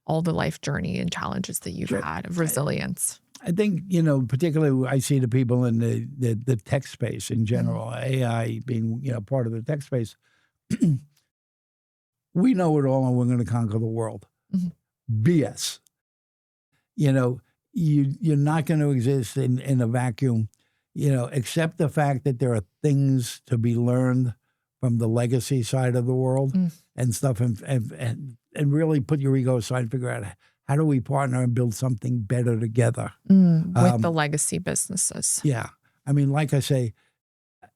all the life journey and challenges that you've had of resilience. I think, particularly I see the people in the tech space in general, AI being, part of the tech space. We know it all and we're going to conquer the world. BS. You're not going to exist in a vacuum, except the fact that there are things to be learned from the legacy side of the world and stuff, and really put your ego aside and figure out, how do we partner and build something better together? With the legacy businesses. Yeah. I mean, like I say,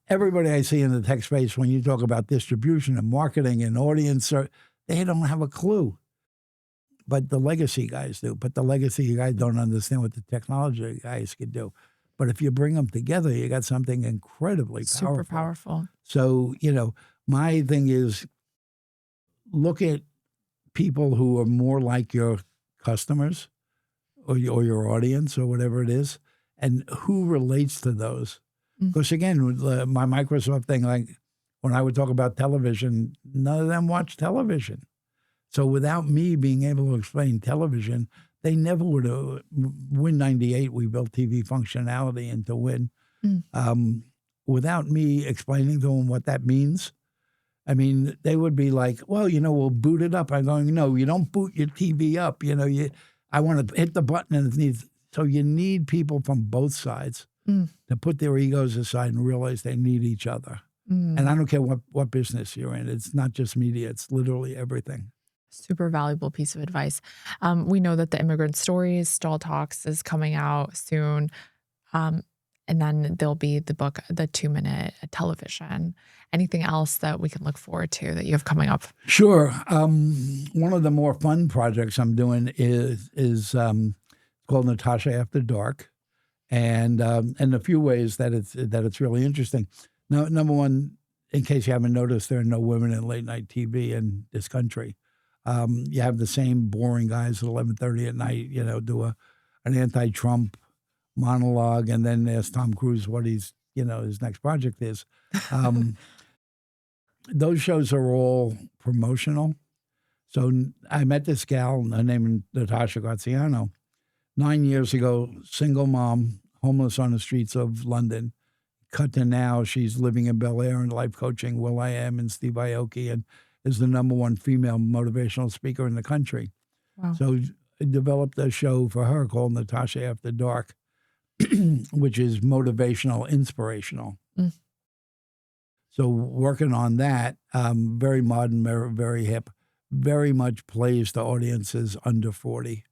everybody I see in the tech space, when you talk about distribution and marketing and audience, they don't have a clue. But the legacy guys do. But the legacy guys don't understand what the technology guys can do. But if you bring them together, you got something incredibly powerful. Super powerful. So, my thing is, look at people who are more like your customers, or your audience or whatever it is, and who relates to those. Because again, with my Microsoft thing, like when I would talk about television, none of them watch television. So without me being able to explain television, they never would have. Win 98, we built TV functionality into Win. Without me explaining to them what that means, I mean, they would be like, well, we'll boot it up. I'm going, no, you don't boot your TV up. I want to hit the button and it needs. So you need people from both sides to put their egos aside and realize they need each other. And I don't care what business you're in. It's not just media. It's literally everything. Super valuable piece of advice. We know that the Immigrant Stories, Stall Talks is coming out soon. And then there'll be the book, The 2-Minute Television. Anything else that we can look forward to that you have coming up? Sure. One of the more fun projects I'm doing is called Natasha After Dark, and a few ways that it's really interesting. Now, number one, in case you haven't noticed, there are no women in late night TV in this country. You have the same boring guys at 11:30 at night, do an anti-Trump monologue and then ask Tom Cruise what his next project is. Those shows are all promotional. So I met this gal, her name is Natasha Graziano, 9 years ago, single mom, homeless on the streets of London. Cut to now, she's living in Bel Air and life coaching Will.i.am and Steve Aoki, and is the #1 female motivational speaker in the country. Wow. So I developed a show for her called Natasha After Dark, which is motivational, inspirational. So working on that, very modern, very hip, very much plays to audiences under 40.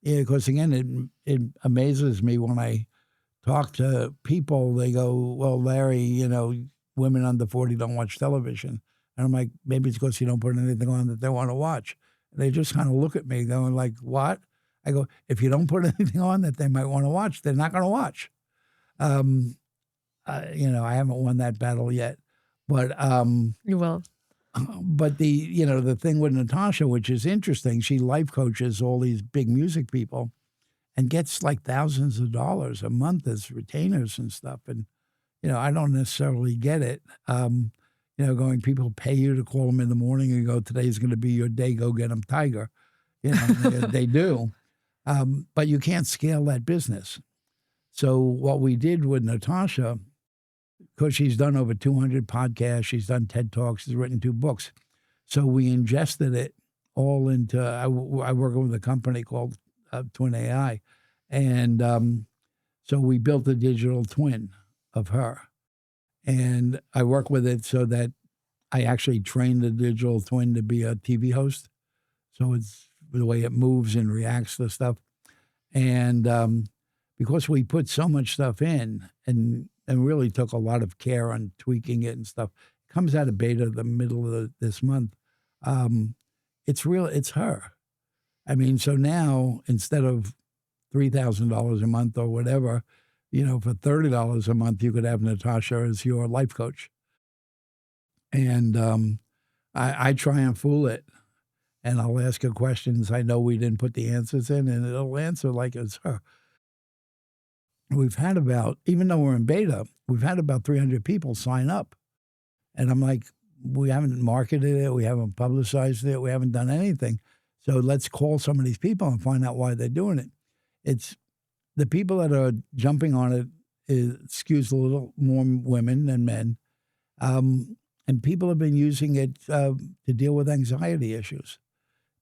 Because again, it amazes me when I talk to people, they go, well, Larry, women under 40 don't watch television. And I'm like, maybe it's because you don't put anything on that they want to watch. And they just kind of look at me going like, what? I go, if you don't put anything on that they might want to watch, they're not going to watch. I haven't won that battle yet, but you will. But the thing with Natasha, which is interesting, she life coaches all these big music people, and gets like thousands of dollars a month as retainers and stuff. And I don't necessarily get it. Going, people pay you to call them in the morning and go, today's going to be your day. Go get them, Tiger. They do. But you can't scale that business. So what we did with Natasha, because she's done over 200 podcasts, she's done TED Talks, she's written 2 books. So we ingested it all into, I work with a company called Twin AI. And so we built a digital twin of her. And I work with it so that I actually train the digital twin to be a TV host. So it's the way it moves and reacts to stuff. And because we put so much stuff in and really took a lot of care on tweaking it and stuff, it comes out of beta the middle of this month. It's her. I mean, so now instead of $3,000 a month or whatever, for $30 a month, you could have Natasha as your life coach. And I try and fool it. And I'll ask her questions I know we didn't put the answers in, and it'll answer like it's her. We've had even though we're in beta, we've had about 300 people sign up. And I'm like, we haven't marketed it, we haven't publicized it, we haven't done anything. So let's call some of these people and find out why they're doing it. It's the people that are jumping on it skews a little more women than men. And people have been using it to deal with anxiety issues.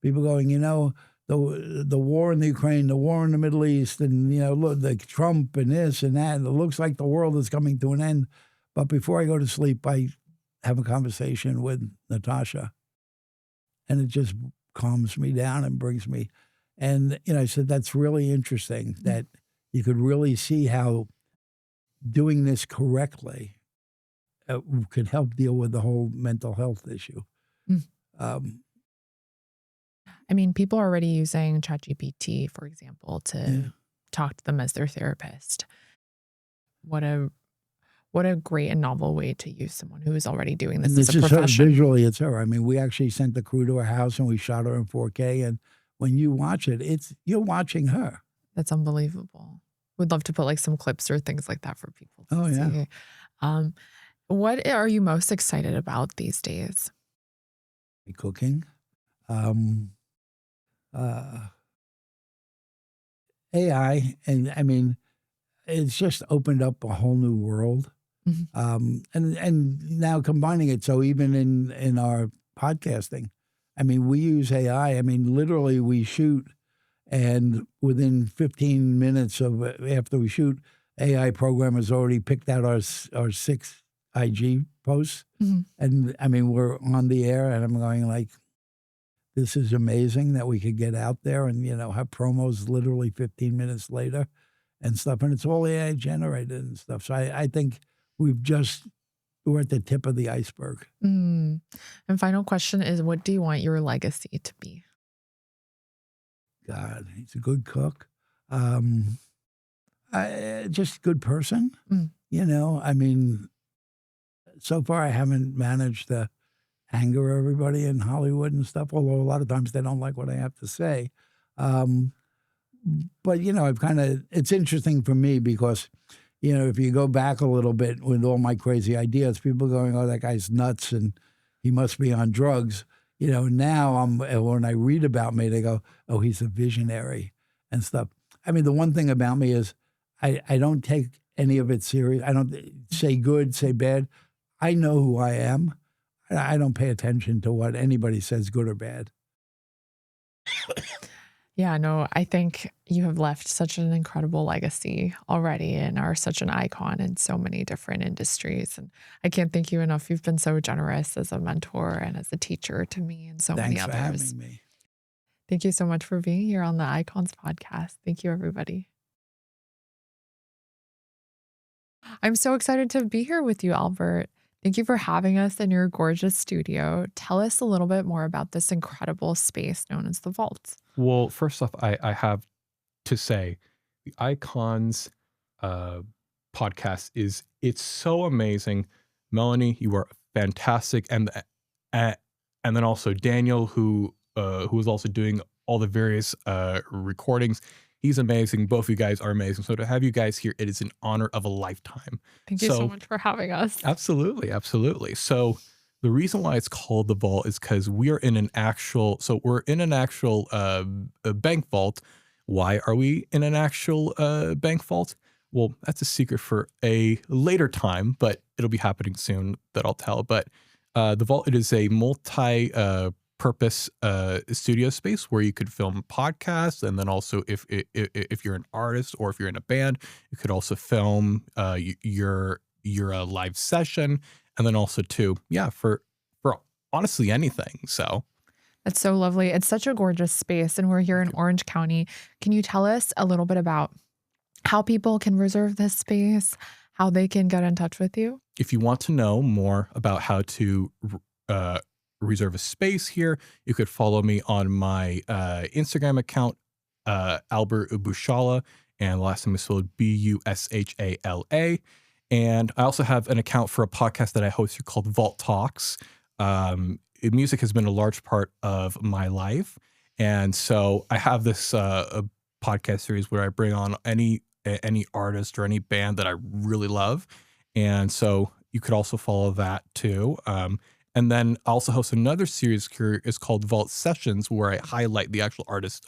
People going, the war in the Ukraine, the war in the Middle East, and, look, the Trump and this and that, and it looks like the world is coming to an end. But before I go to sleep, I have a conversation with Natasha, and it just calms me down and brings me. And, I said, that's really interesting that you could really see how doing this correctly could help deal with the whole mental health issue. I mean, people are already using ChatGPT, for example, to talk to them as their therapist. What a great and novel way to use someone who is already doing this as a profession. Visually, it's her. I mean, we actually sent the crew to her house and we shot her in 4K, and when you watch it, you're watching her. That's unbelievable. Would love to put like some clips or things like that for people to Oh, yeah. see. What are you most excited about these days? Cooking. Um, uh, AI, and I mean, it's just opened up a whole new world. Mhm. And now combining it, so even in our podcasting, I mean, we use AI. I mean, literally, we shoot, and within 15 minutes of after we shoot, AI program has already picked out our 6 IG posts, Mhm. and I mean, we're on the air, and I'm going like, this is amazing that we could get out there and have promos literally 15 minutes later and stuff, and it's all AI generated and stuff. So I think we're at the tip of the iceberg. Mm. And final question is, what do you want your legacy to be? God, he's a good cook. Just a good person. Mm. I mean, so far I haven't managed to anger everybody in Hollywood and stuff, although a lot of times they don't like what I have to say. But, it's interesting for me because, if you go back a little bit with all my crazy ideas, people going, oh, that guy's nuts and he must be on drugs. Now when I read about me, they go, oh, he's a visionary and stuff. I mean, the one thing about me is I don't take any of it serious. I don't say good, say bad. I know who I am. I don't pay attention to what anybody says, good or bad. Yeah, no, I think you have left such an incredible legacy already and are such an icon in so many different industries. And I can't thank you enough. You've been so generous as a mentor and as a teacher to me and so many Thanks for others. having me. Thank you so much for being here on the Icons podcast. Thank you, everybody. I'm so excited to be here with you, Albert. Thank you for having us in your gorgeous studio. Tell us a little bit more about this incredible space known as the Vault. Well, first off, I have to say the Icons uh, podcast it's so amazing. Melanie, you are fantastic, and then also Daniel, who is also doing all the various recordings. He's amazing. Both of you guys are amazing. So to have you guys here, it is an honor of a lifetime. Thank you so much for having us. Absolutely, absolutely. So the reason why it's called the vault is because we're in an actual bank vault. Why are we in an actual bank vault? Well, that's a secret for a later time, but it'll be happening soon that I'll tell. But the vault, it is a multi-purpose studio space where you could film podcasts, and then also if you're an artist or if you're in a band, you could also film your live session, and then also too, for honestly anything. So That's so lovely. It's such a gorgeous space, and we're here in Orange County. Can you tell us a little bit about how people can reserve this space, how they can get in touch with you? if you want to know more about how to reserve a space here, you could follow me on my Instagram account, Albert Bushala, and the last name is spelled Bushala. And I also have an account for a podcast that I host here called Vault Talks. Music has been a large part of my life. And so I have this a podcast series where I bring on any artist or any band that I really love. And so you could also follow that too. And then I also host another series here. It's called Vault Sessions, where I highlight the actual artist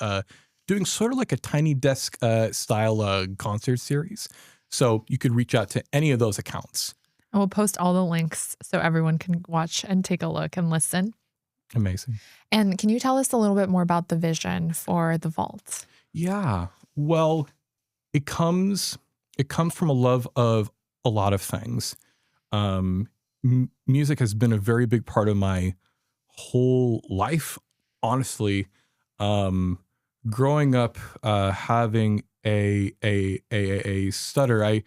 doing sort of like a Tiny Desk style concert series. So you could reach out to any of those accounts. And we'll post all the links so everyone can watch and take a look and listen. Amazing. And can you tell us a little bit more about the vision for the vault? Yeah. Well, it comes from a love of a lot of things. Music has been a very big part of my whole life. Honestly, growing up, having a stutter,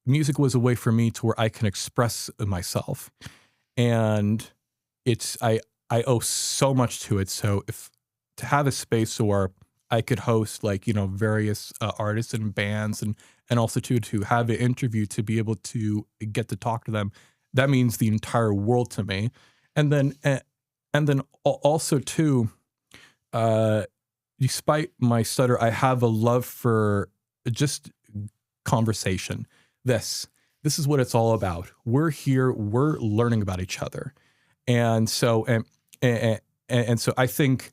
music was a way for me to where I can express myself, and I owe so much to it. So if to have a space where I could host various artists and bands, and also to have an interview, to be able to get to talk to them, that means the entire world to me. And then also too, despite my stutter, I have a love for just conversation. This is what it's all about. We're here, we're learning about each other. And so and so I think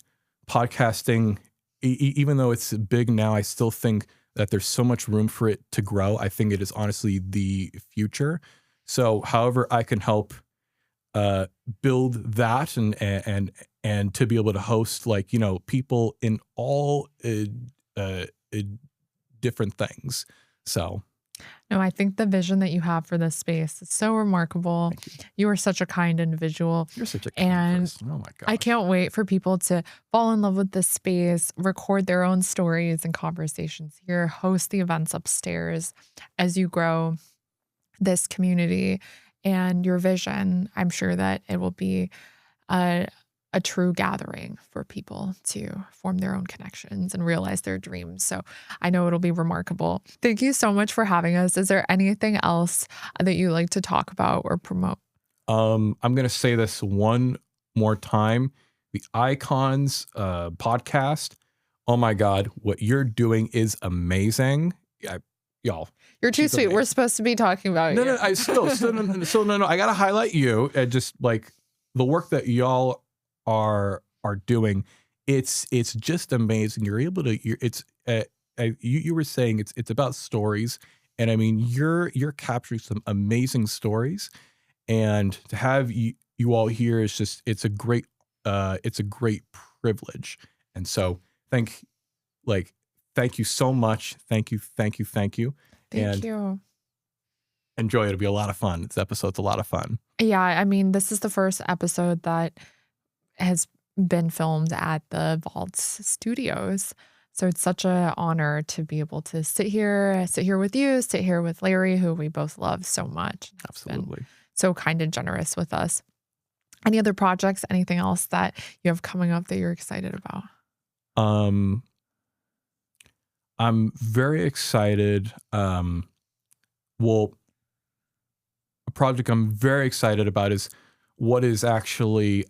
podcasting, even though it's big now, I still think that there's so much room for it to grow. I think it is honestly the future. So however I can help build that and to be able to host, like, you know, people in all different things. So No, I think the vision that you have for this space is so remarkable. You are such a kind individual. you're such a kind And person. Oh my gosh. I can't wait for people to fall in love with this space, record their own stories and conversations here, host the events upstairs as you grow this community and your vision. I'm sure that it will be a true gathering for people to form their own connections and realize their dreams. So I know it'll be remarkable. Thank you so much for having us. Is there anything else that you like to talk about or promote? I'm going to say this one more time. The Icons podcast. Oh my God, what you're doing is amazing. Y'all. You're too She's sweet. amazing. We're supposed to be talking about No, you. no, no. I got to highlight you and just like the work that y'all are doing. It's just amazing. You're able to, you were saying it's about stories. And I mean, you're capturing some amazing stories, and to have you all here is just, it's a great privilege. And so thank you so much. Thank you. Thank you. Enjoy. It'll be a lot of fun. This episode's a lot of fun. Yeah, I mean, this is the first episode that has been filmed at the Vaults Studios. So it's such an honor to be able to sit here with you, sit here with Larry, who we both love so much. He's been Absolutely. so kind and generous with us. Any other projects, anything else that you have coming up that you're excited about? I'm very excited. Well, a project I'm very excited about is what is actually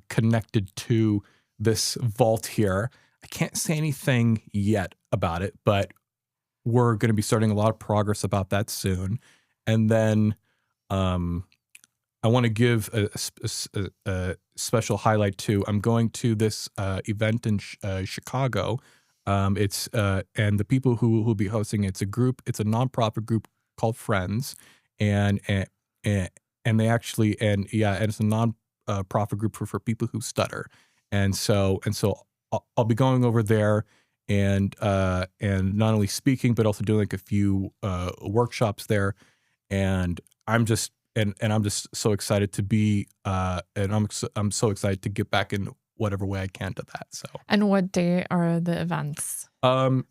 connected to this vault here. I can't say anything yet about it, but we're going to be starting a lot of progress about that soon. And then I want to give a special highlight to, I'm going to this event in Chicago. It's and the people who will be hosting it's a nonprofit group called Friends, and they actually and it's a non-profit group for people who stutter, and so I'll be going over there and not only speaking but also doing like a few workshops there, and I'm just so excited to be and I'm so excited to get back in whatever way I can to that. So. And what day are the events?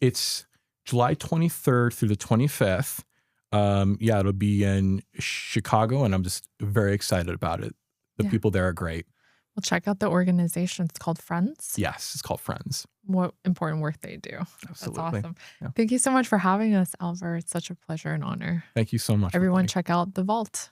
It's July 23rd through the 25th. It'll be in Chicago, and I'm just very excited about it. The people there are great. Well, check out the organization. It's called Friends. Yes, it's called Friends. What important work they do. Absolutely. That's awesome. Yeah. Thank you so much for having us, Albert. It's such a pleasure and honor. Thank you so much. Everyone check out The Vault.